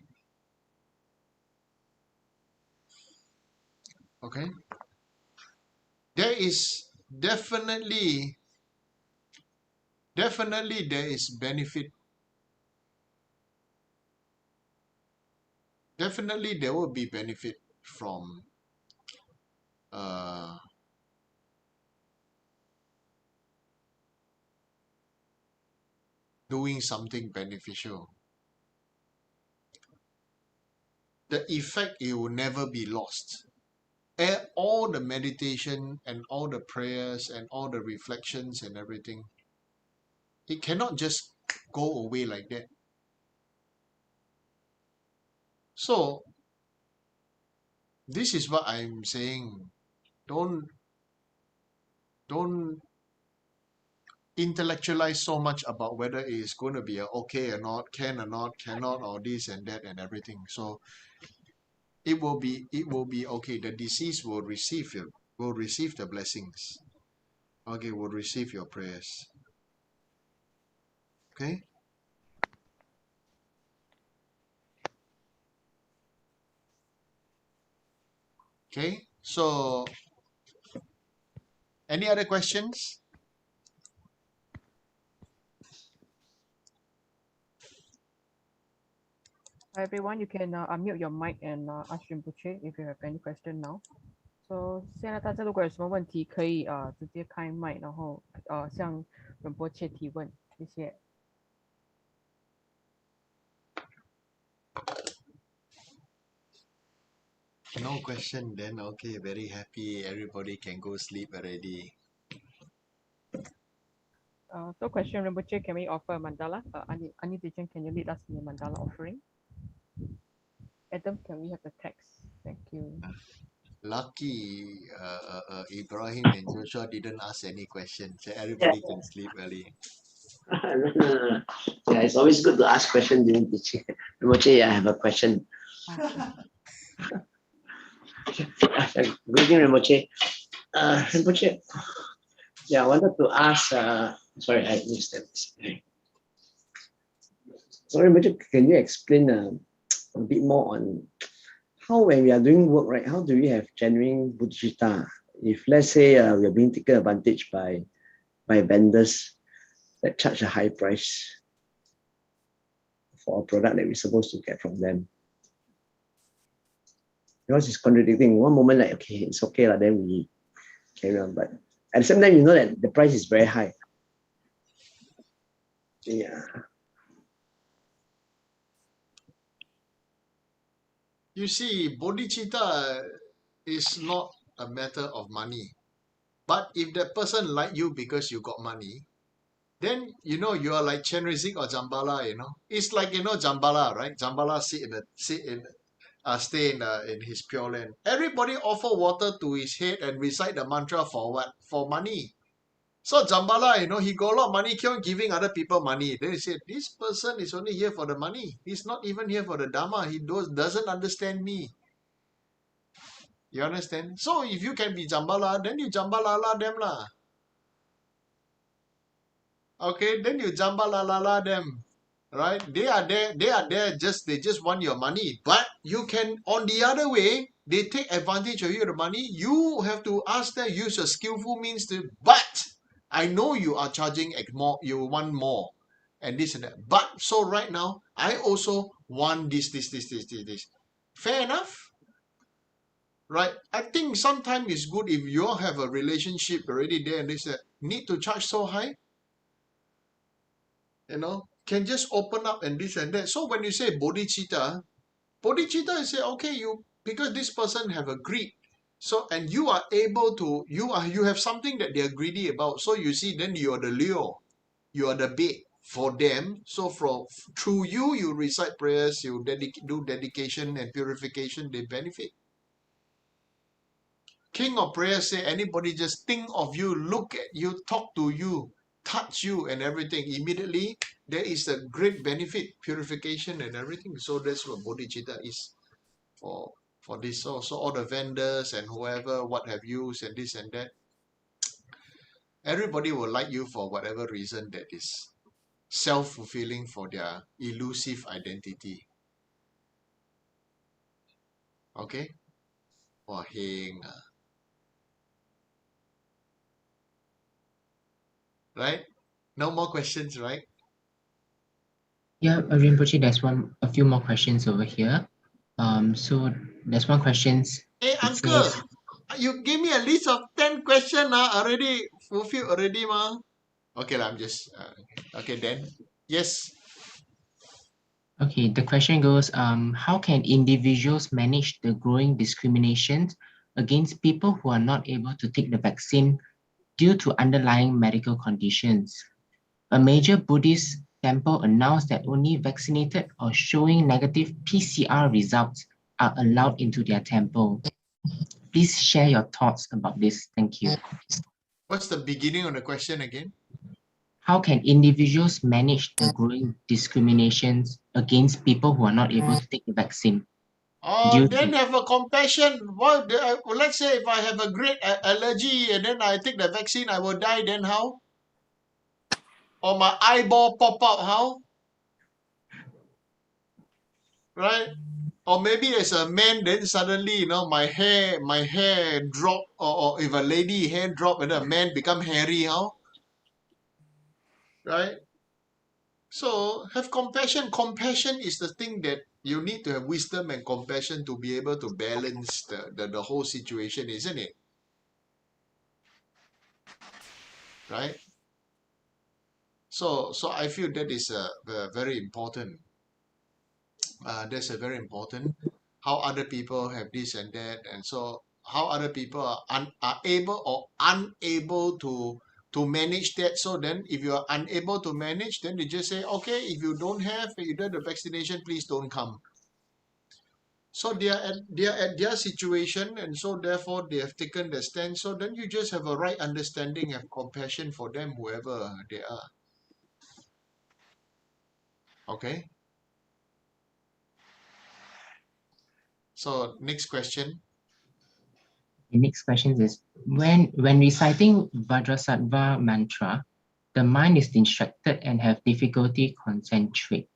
Okay? There is definitely there is benefit. Definitely there will be benefit from doing something beneficial. The effect, it will never be lost. All the meditation and all the prayers and all the reflections and everything, it cannot just go away like that. So this is what I'm saying. Don't intellectualize so much about whether it is going to be okay or not, can or not, cannot, or this and that and everything. So it will be okay. The deceased will receive the blessings. Okay, will receive your prayers. Okay. Okay. So any other questions? Hi everyone, you can unmute your mic and ask Rinpoche if you have any question now. So 现在大家如果有什么问题，可以直接开麦，然后向仁波切提问，谢谢。No question then. Okay, very happy. Everybody can go sleep already. So question Rinpoche, can we offer a mandala? Annie, can you lead us in the mandala offering? Adam, can we have the text? Thank you. Lucky Ibrahim and Joshua didn't ask any questions. So everybody can sleep early. No. Yeah, it's always good to ask questions during teaching. Rinpoche, I have a question. Good evening, Rinpoche. Rinpoche, yeah, I wanted to ask, sorry, I missed that. So Rinpoche, can you explain a bit more on how when we are doing work, right, how do we have genuine bodhicitta? If let's say we are being taken advantage by vendors that charge a high price for a product that we're supposed to get from them. Because it's contradicting. One moment like, okay, it's okay, then we carry on. But at the same time, you know that the price is very high. Yeah. You see, bodhicitta is not a matter of money. But if that person like you because you got money, then you are like Chenrizik or Jambala. It's like Jambala, right? Jambala stay in his pure land. Everybody offer water to his head and recite the mantra for what? For money. So Jambala, he got a lot of money, keep on giving other people money. Then he said, this person is only here for the money. He's not even here for the Dharma. He doesn't understand me. You understand? So if you can be Jambala, then you Jambalala them lah. Okay, then you Jambalala them. Right? They are there, they just want your money. But you can, on the other way, they take advantage of you the money. You have to ask them, use a skillful means to, but I know you are charging more, you want more. And this and that. But so right now, I also want this. Fair enough? Right? I think sometimes it's good if you all have a relationship already there and they say, need to charge so high? Can just open up and this and that. So when you say bodhicitta, you say, okay, because this person have agreed. So, and you are able to, you have something that they are greedy about. So you see, then you are the lure, you are the bait for them. So through you recite prayers, you do dedication and purification, they benefit. King of prayer say, anybody just think of you, look at you, talk to you, touch you and everything, immediately there is a great benefit, purification and everything. So that's what bodhicitta is for this. So all the vendors and whoever, what have you, and this and that, everybody will like you for whatever reason that is self-fulfilling for their elusive identity. Okay? Or heng. Right? No more questions, right? Yeah, Rinpoche, there's a few more questions over here. So there's one question. Hey, uncle, you give me a list of 10 questions already fulfilled already, ma. Okay, I'm just, okay then. Yes. Okay, the question goes, how can individuals manage the growing discrimination against people who are not able to take the vaccine due to underlying medical conditions? A major Buddhist temple announced that only vaccinated or showing negative PCR results are allowed into their temple. Please share your thoughts about this. Thank you. What's the beginning of the question again? How can individuals manage the growing discriminations against people who are not able to take the vaccine? Then have a compassion. Let's say if I have a great allergy and then I take the vaccine, I will die, then how? Or my eyeball pop out, how? Right? Or maybe as a man, then suddenly, my hair drop, or if a lady hair drop and a man become hairy, how? Right? So have compassion. Compassion is the thing that you need to have wisdom and compassion to be able to balance the whole situation, isn't it? Right? So I feel that is very important. That's a very important. How other people have this and that, and so how other people are able or unable to manage that. So then, if you are unable to manage, then they just say, okay, if you don't have either the vaccination, please don't come. So they are at their situation, and so therefore they have taken the stand. So then you just have a right understanding, have compassion for them, whoever they are. Okay. So next question. The next question is, when reciting Vajrasattva mantra, the mind is distracted and have difficulty concentrate.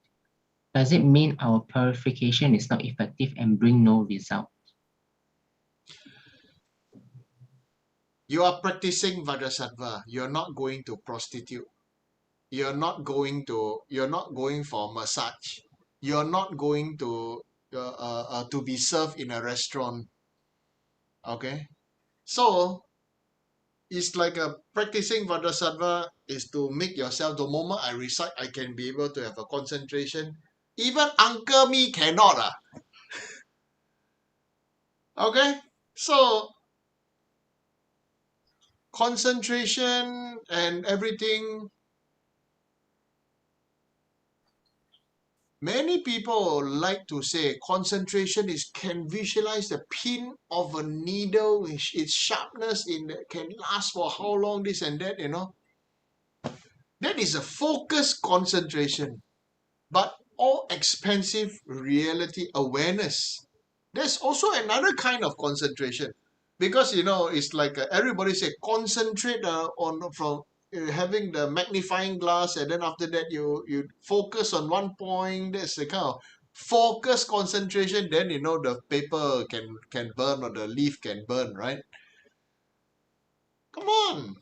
Does it mean our purification is not effective and bring no result? You are practicing Vajrasattva. You're not going to prostitute. You're not going for massage. You're not going to be served in a restaurant. Okay. So it's like a practicing Vajrasattva is to make yourself, the moment I recite, I can be able to have a concentration. Even Uncle Me cannot. Okay? So concentration and everything. Many people like to say concentration can visualize the pin of a needle, its sharpness can last for how long, this and that, That is a focused concentration. But all expansive reality awareness, there's also another kind of concentration. Because, it's like everybody say concentrate from having the magnifying glass, and then after that you focus on one point. That's the kind of focus concentration. Then, the paper can burn or the leaf can burn, right? Come on.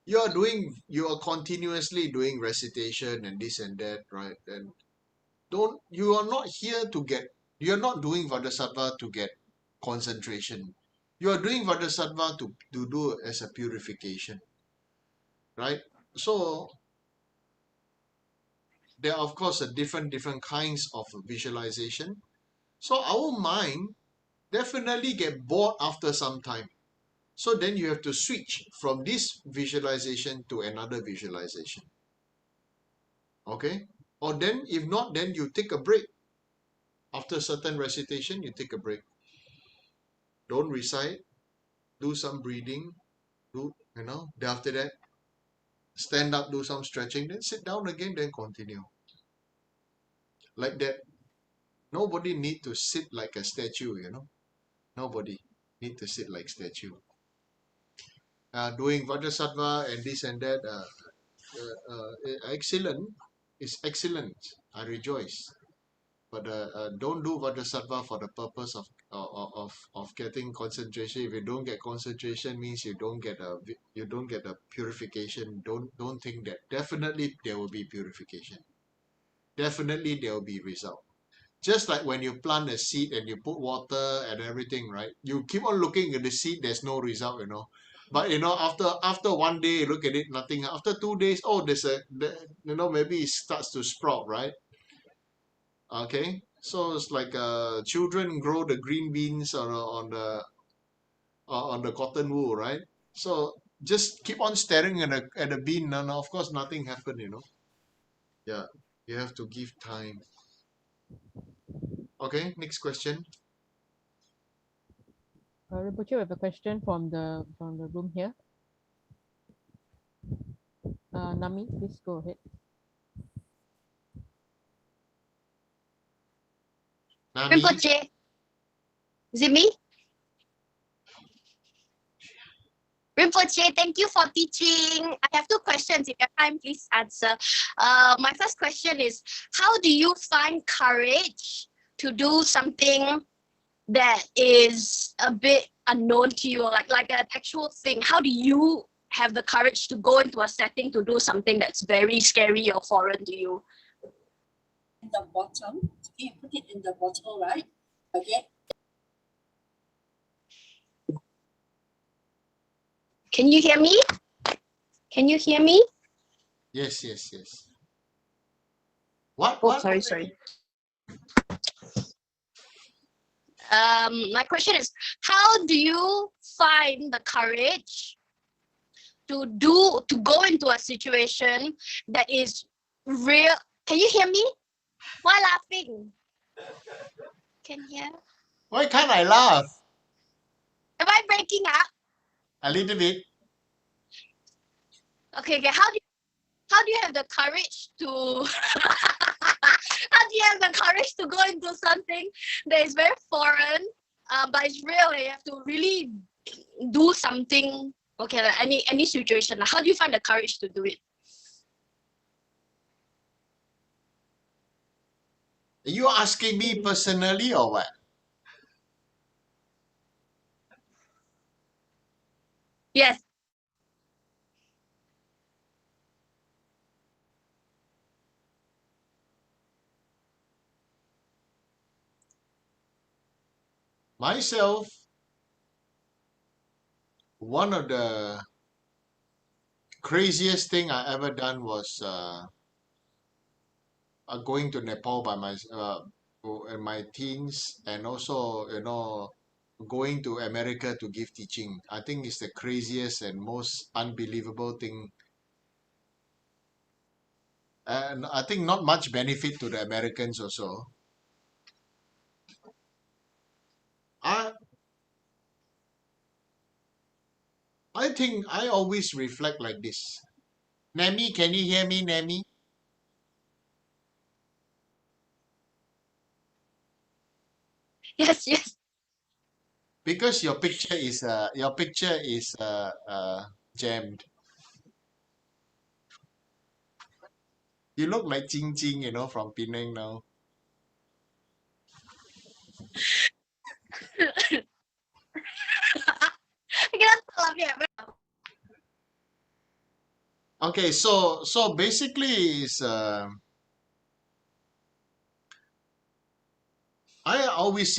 You are continuously doing recitation and this and that, right? And you are not here to get, you're not doing Vajrasattva to get concentration. You are doing Vajrasattva to do as a purification, right? So there are, of course, different kinds of visualization. So our mind definitely get bored after some time. So then you have to switch from this visualization to another visualization. Okay? Or then, if not, then you take a break. After certain recitation, you take a break. Don't recite, do some breathing, then after that, stand up, do some stretching, then sit down again, then continue. Like that. Nobody need to sit like a statue, Nobody need to sit like statue. Doing Vajrasattva and this and that, excellent. It's excellent. I rejoice. But don't do Vajrasattva for the purpose of getting concentration. If you don't get concentration, means you don't get a purification. Don't think that. Definitely there will be purification. Definitely there will be result. Just like when you plant a seed and you put water and everything, right? You keep on looking at the seed, there's no result, But after one day, look at it, nothing. After 2 days, maybe it starts to sprout, right? Okay, so it's like children grow the green beans on the cotton wool, right? So just keep on staring at a bean, and of course nothing happened, Yeah, you have to give time. Okay, next question. Rinpoche, we have a question from the room here. Nami, please go ahead. Nami, Rinpoche, is it me? Rinpoche, thank you for teaching. I have 2 questions. If you have time, please answer. My first question is, how do you find courage to do something that is a bit unknown to you, like an actual thing? How do you have the courage to go into a setting to do something that's very scary or foreign to you? In the bottom, okay, put it in the bottle, right? Okay. Can you hear me? Can you hear me? Yes, yes, yes. What? Oh, What? sorry. My question is, how do you find the courage to go into a situation that is real? Can you hear me? Why laughing? Can you hear? Why can't I laugh? Am I breaking up? A little bit. Okay. How do you have the courage to how do you have the courage to go into something that is very foreign, but it's real? You have to really do something. Okay, like any situation. How do you find the courage to do it? Are you asking me personally or what? Yes. Myself, one of the craziest thing I ever done was going to Nepal by in my teens, and also going to America to give teaching. I think it's the craziest and most unbelievable thing, and I think not much benefit to the Americans also. I I think I always reflect like this. Nami, can you hear me, Nami? Yes. Yes. Because your picture is jammed. You look like Jing Jing, from Penang now. I cannot stop laughing. Okay, so basically is I always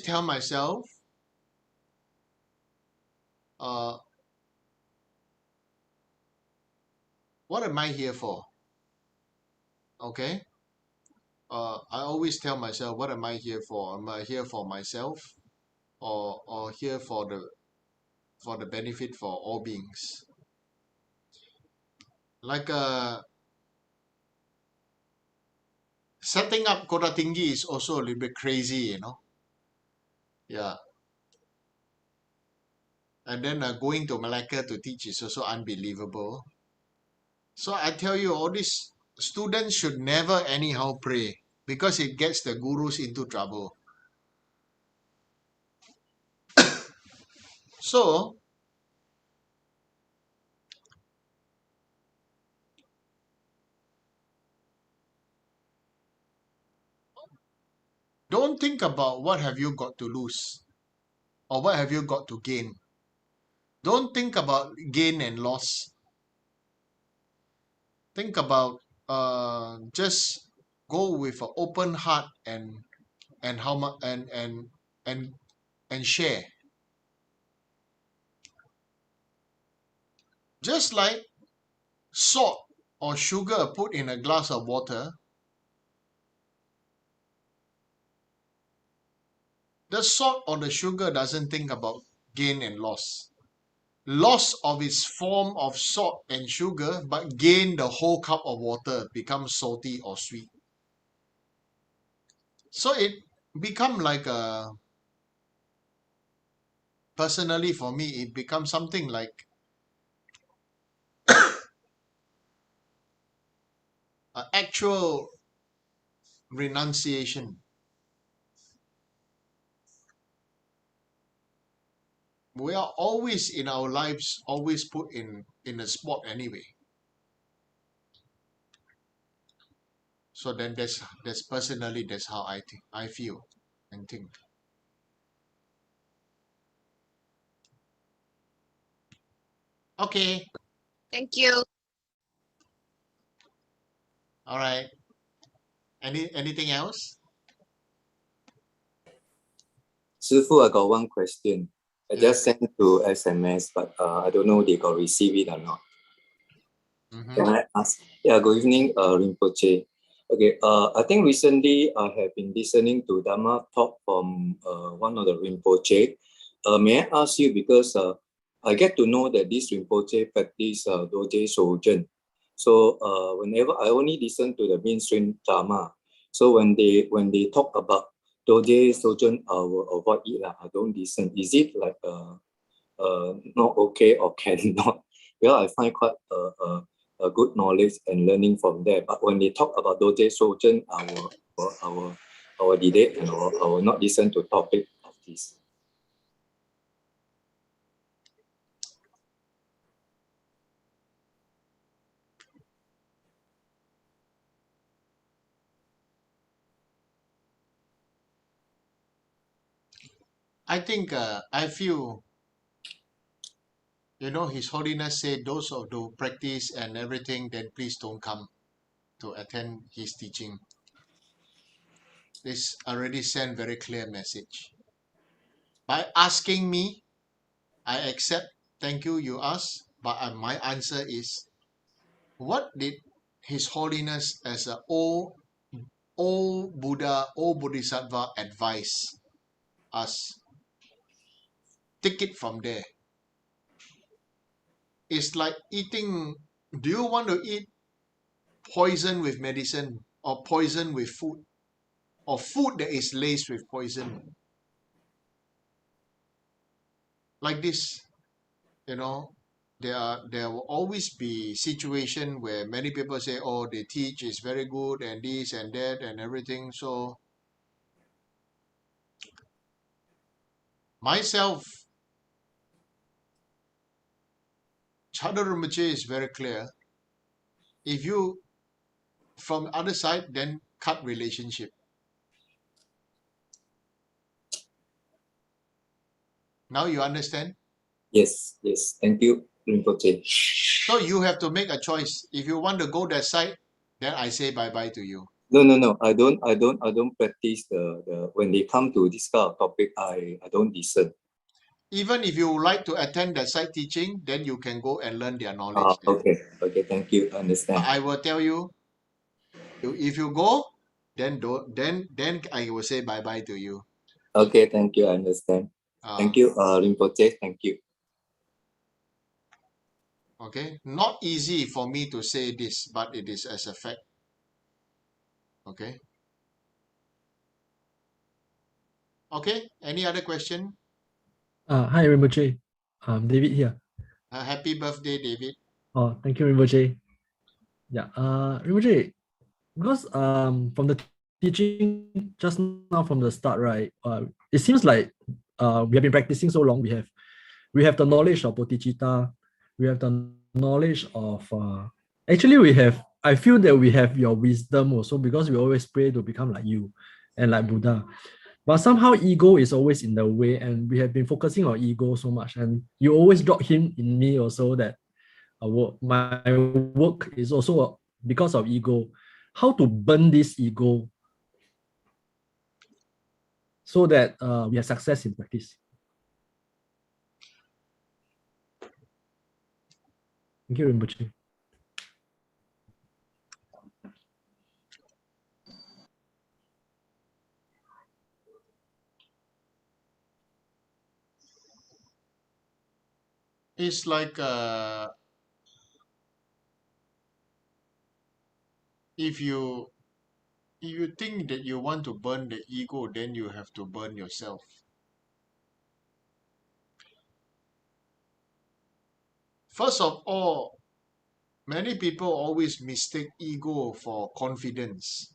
tell myself, what am I here for? Okay. I always tell myself, what am I here for? Am I here for myself, or here for the benefit for all beings? Like setting up Kota Tinggi is also a little bit crazy, Yeah. And then going to Malacca to teach is also unbelievable. So I tell you, all these students should never anyhow pray, because it gets the gurus into trouble. So don't think about what have you got to lose or what have you got to gain. Don't think about gain and loss. Think about just go with an open heart and how much and share. Just like salt or sugar put in a glass of water, the salt or the sugar doesn't think about gain and loss. Loss of its form of salt and sugar, but gain the whole cup of water becomes salty or sweet. So it become like personally for me, it becomes something like an actual renunciation. We are always in our lives, always put in a spot anyway. So then that's personally, that's how I think, I feel and think. Okay. Thank you. All right. Anything else? Sifu, I got one question. I Yeah. just sent to SMS, but I don't know they got receive it or not. Can I ask? Yeah, good evening, Rinpoche. Okay, I think recently I have been listening to Dharma talk from one of the Rinpoche. May I ask you, because I get to know that this Rinpoche practice Doje Sojen. So whenever I only listen to the mainstream Dharma, so when they talk about Doje Sojen, I will avoid it. I don't listen. Is it like not okay or cannot? Well, I find quite a good knowledge and learning from there. But when they talk about Doje Sojen, I will delete and I will not listen to topic of this. I think I feel, His Holiness said those of the practice and everything, then please don't come to attend his teaching. This already sent very clear message. By asking me, I accept. Thank you, you ask. But my answer is, what did His Holiness as a old Buddha, old Bodhisattva advise us? Take it from there. It's like eating. Do you want to eat poison with medicine, or poison with food, or food that is laced with poison? Like this, there will always be situation where many people say, oh, they teach is very good and this and that and everything. So myself, Chada Rinpoche is very clear. If you from the other side, then cut relationship. Now you understand? Yes. Thank you, Rinpoche. So you have to make a choice. If you want to go that side, then I say bye-bye to you. No. I don't practice the when they come to this kind of topic, I don't listen. Even if you like to attend that side teaching, then you can go and learn their knowledge there. Okay, thank you. But Understand. I will tell you, if you go, then I will say bye-bye to you. Okay, thank you. I understand. Thank you, Rinpoche. Thank you. Okay, not easy for me to say this, but it is as a fact. Okay. Okay. Any other question? Hi, Rinpoche. David here. Happy birthday, David. Oh, thank you, Rinpoche. Yeah, Rinpoche, because from the teaching just now from the start, right? It seems like we have been practicing so long. We have the knowledge of bodhicitta. We have the knowledge of actually we have. I feel that we have your wisdom also because we always pray to become like you and like Buddha. But somehow ego is always in the way, and we have been focusing on ego so much. And you always drop him in me also that my work is also because of ego. How to burn this ego so that we have success in practice. Thank you, Rinpoche. It's like if you think that you want to burn the ego, then you have to burn yourself. First of all, many people always mistake ego for confidence.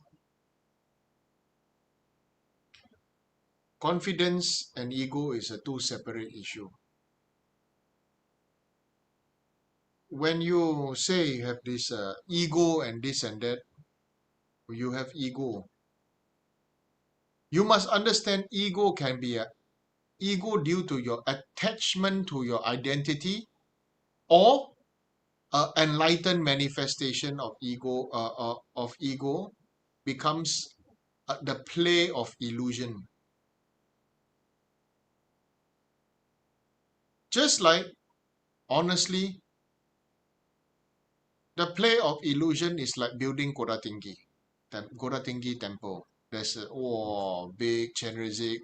Confidence and ego is a two separate issue. When you say you have this ego and this and that, you have ego. You must understand ego can be a ego due to your attachment to your identity, or enlightened manifestation of ego becomes the play of illusion. Just like, honestly, the play of illusion is like building Kota Tinggi temple. There's a big Chenrezig,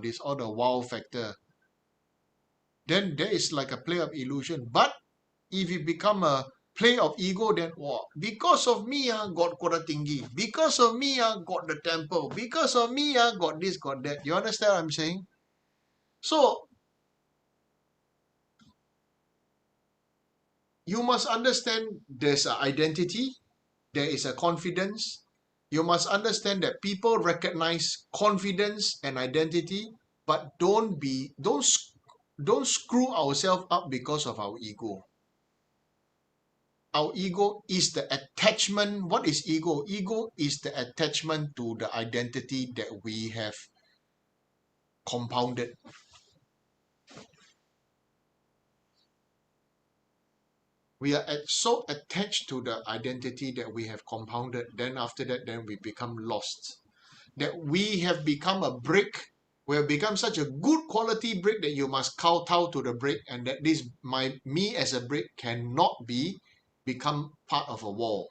this all the wow factor. Then there is like a play of illusion. But if it become a play of ego, then because of me, I got Kota Tinggi. Because of me, I got the temple. Because of me, I got this, got that. You understand what I'm saying? So you must understand there's an identity, there is a confidence. You must understand that people recognize confidence and identity, but don't screw ourselves up because of our ego. Our ego is the attachment. What is ego? Ego is the attachment to the identity that we have compounded. We are so attached to the identity that we have compounded. Then after that, then we become lost. That we have become a brick. We have become such a good quality brick that you must kowtow to the brick, and that me as a brick cannot become part of a wall.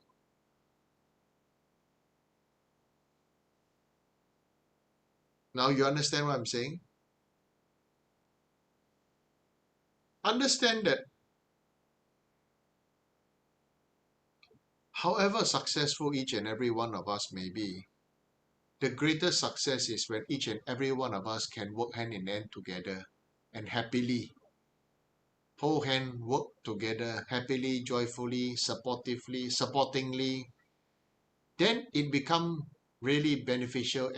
Now you understand what I'm saying? Understand that however successful each and every one of us may be, the greatest success is when each and every one of us can work hand in hand together and happily hold hand, work together happily, joyfully, supportingly. Then it become really beneficial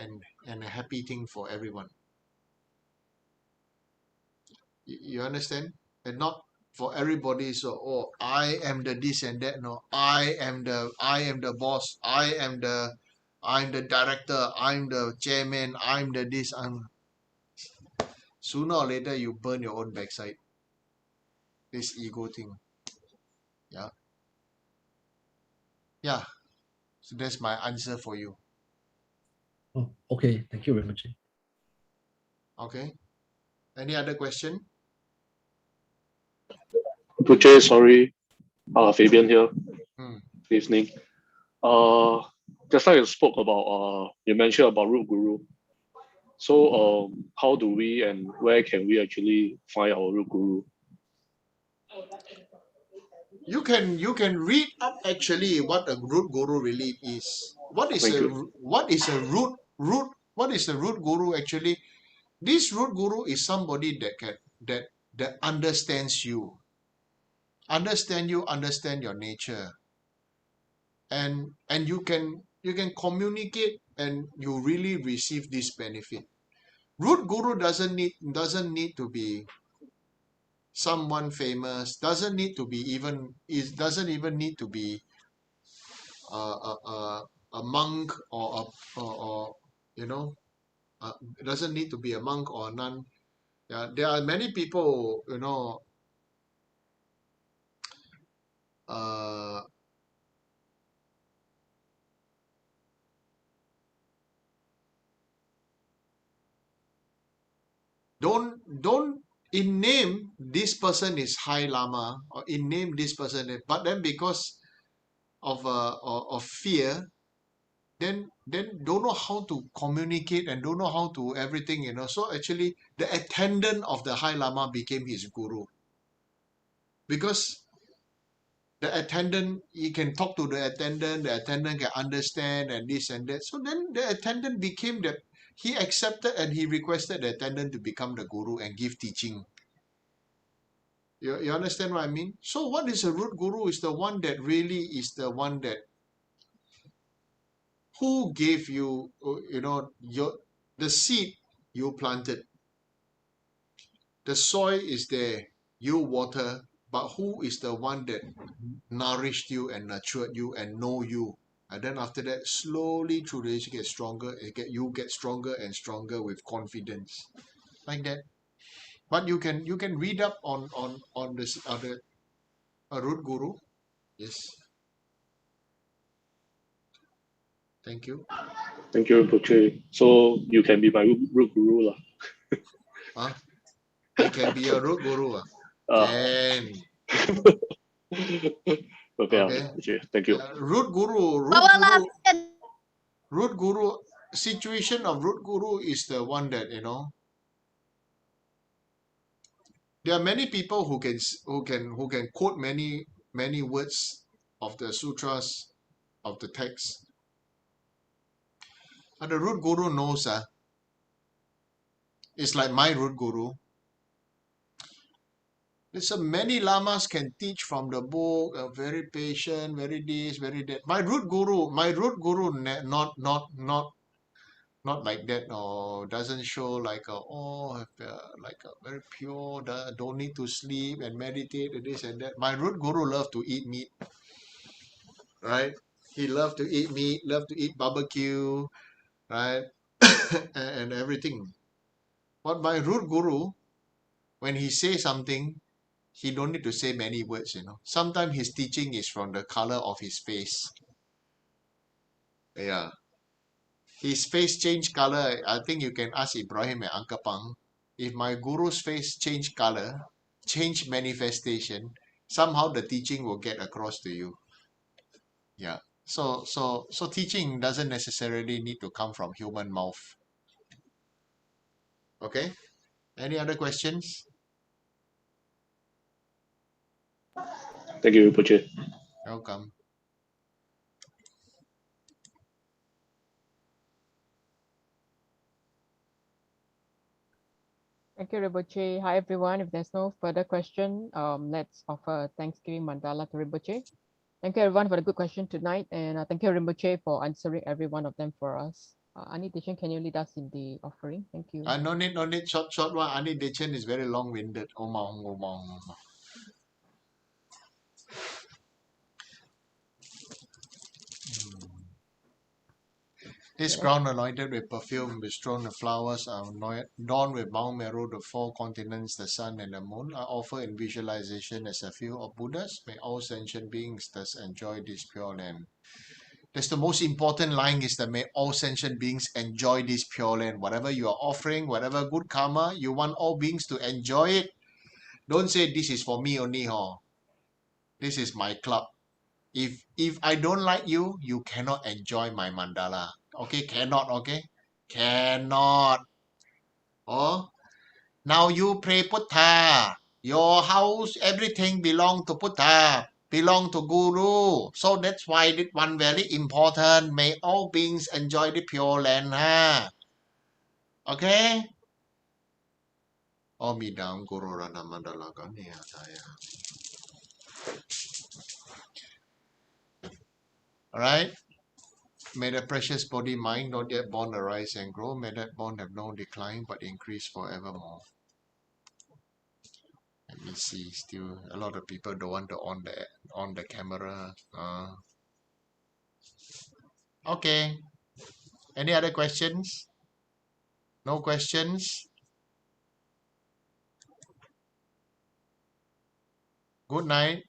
and a happy thing for everyone. You understand? And not for everybody. So I am the this and that. No, I am the boss. I'm the director. I'm the chairman. I'm the this. Sooner or later you burn your own backside. This ego thing. Yeah. Yeah. So that's my answer for you. Oh, okay. Thank you very much. Okay. Any other question? Rinpoche, sorry. Fabian here. Hmm. Good evening. Just like you spoke about, you mentioned about root guru. So how do we and where can we actually find our root guru? You can read up actually what a root guru really is. What is Thank a you. root guru actually? This root guru is somebody that understands you, understand your nature, and you can communicate and you really receive this benefit. Root guru doesn't need to be someone famous, doesn't even need to be a monk or you know it doesn't need to be a monk or a nun. Yeah, there are many people, uh, don't in name this person is high lama, or in name this person, but then because of fear, then don't know how to communicate and don't know how to everything, so actually the attendant of the high lama became his guru, because the attendant, he can talk to the attendant can understand and this and that. So then the attendant became that, he accepted and he requested the attendant to become the guru and give teaching. You understand what I mean? So what is a root guru? Is the one that really is the one that who gave you, the seed you planted. The soil is there, you water, but who is the one that nourished you and nurtured you and know you? And then after that, slowly through the age, you get stronger, you get stronger and stronger with confidence, like that. But you can read up on this other. A root guru. Yes. Thank you. Thank you, Rinpoche. So you can be my root guru lah. Huh? I can be a root guru. Can. Okay, Okay. Rinpoche. Thank you. Root guru situation of root guru is the one that, there are many people who can quote many words of the sutras, of the text. But the root guru knows, it's like my root guru. There's many lamas can teach from the book, very patient, very this, very that. My root guru, not like that, or doesn't show like like a very pure, don't need to sleep and meditate and this and that. My root guru love to eat meat, right? He love to eat meat, love to eat barbecue, right? and everything. But my root guru, when he say something, he don't need to say many words, Sometimes his teaching is from the color of his face. Yeah. His face change color. I think you can ask Ibrahim and Uncle Pang. If my guru's face change color, change manifestation, somehow the teaching will get across to you. Yeah. So teaching doesn't necessarily need to come from human mouth. Okay. Any other questions? Thank you, Rinpoche. Welcome. Thank you, Rinpoche. Hi, everyone. If there's no further question, let's offer a Thanksgiving mandala to Rinpoche. Thank you, everyone, for the good question tonight. And thank you, Rinpoche, for answering every one of them for us. Ani Techen, can you lead us in the offering? Thank you. No need. Short one. Ani Dechen is very long-winded. Omong. This ground anointed with perfume, bestrewn with flowers, adorned with Mount Meru, the four continents, the sun and the moon, are offered in visualization as a few of Buddhas. May all sentient beings thus enjoy this pure land. That's the most important line, is that may all sentient beings enjoy this pure land. Whatever you are offering, whatever good karma, you want all beings to enjoy it. Don't say this is for me only, This is my club. If I don't like you, you cannot enjoy my mandala. Okay, cannot, okay? Cannot. Oh, now you pray Buddha. Your house, everything belong to Buddha, belong to Guru. So that's why this one very important. May all beings enjoy the pure land. Okay? Oh, midang Guru Rana Mandala Gania Saya. Alright? May the precious body mind not yet born arise and grow. May that bond have no decline but increase forevermore. Let me see. Still, a lot of people don't want to on the camera. Okay. Any other questions? No questions? Good night.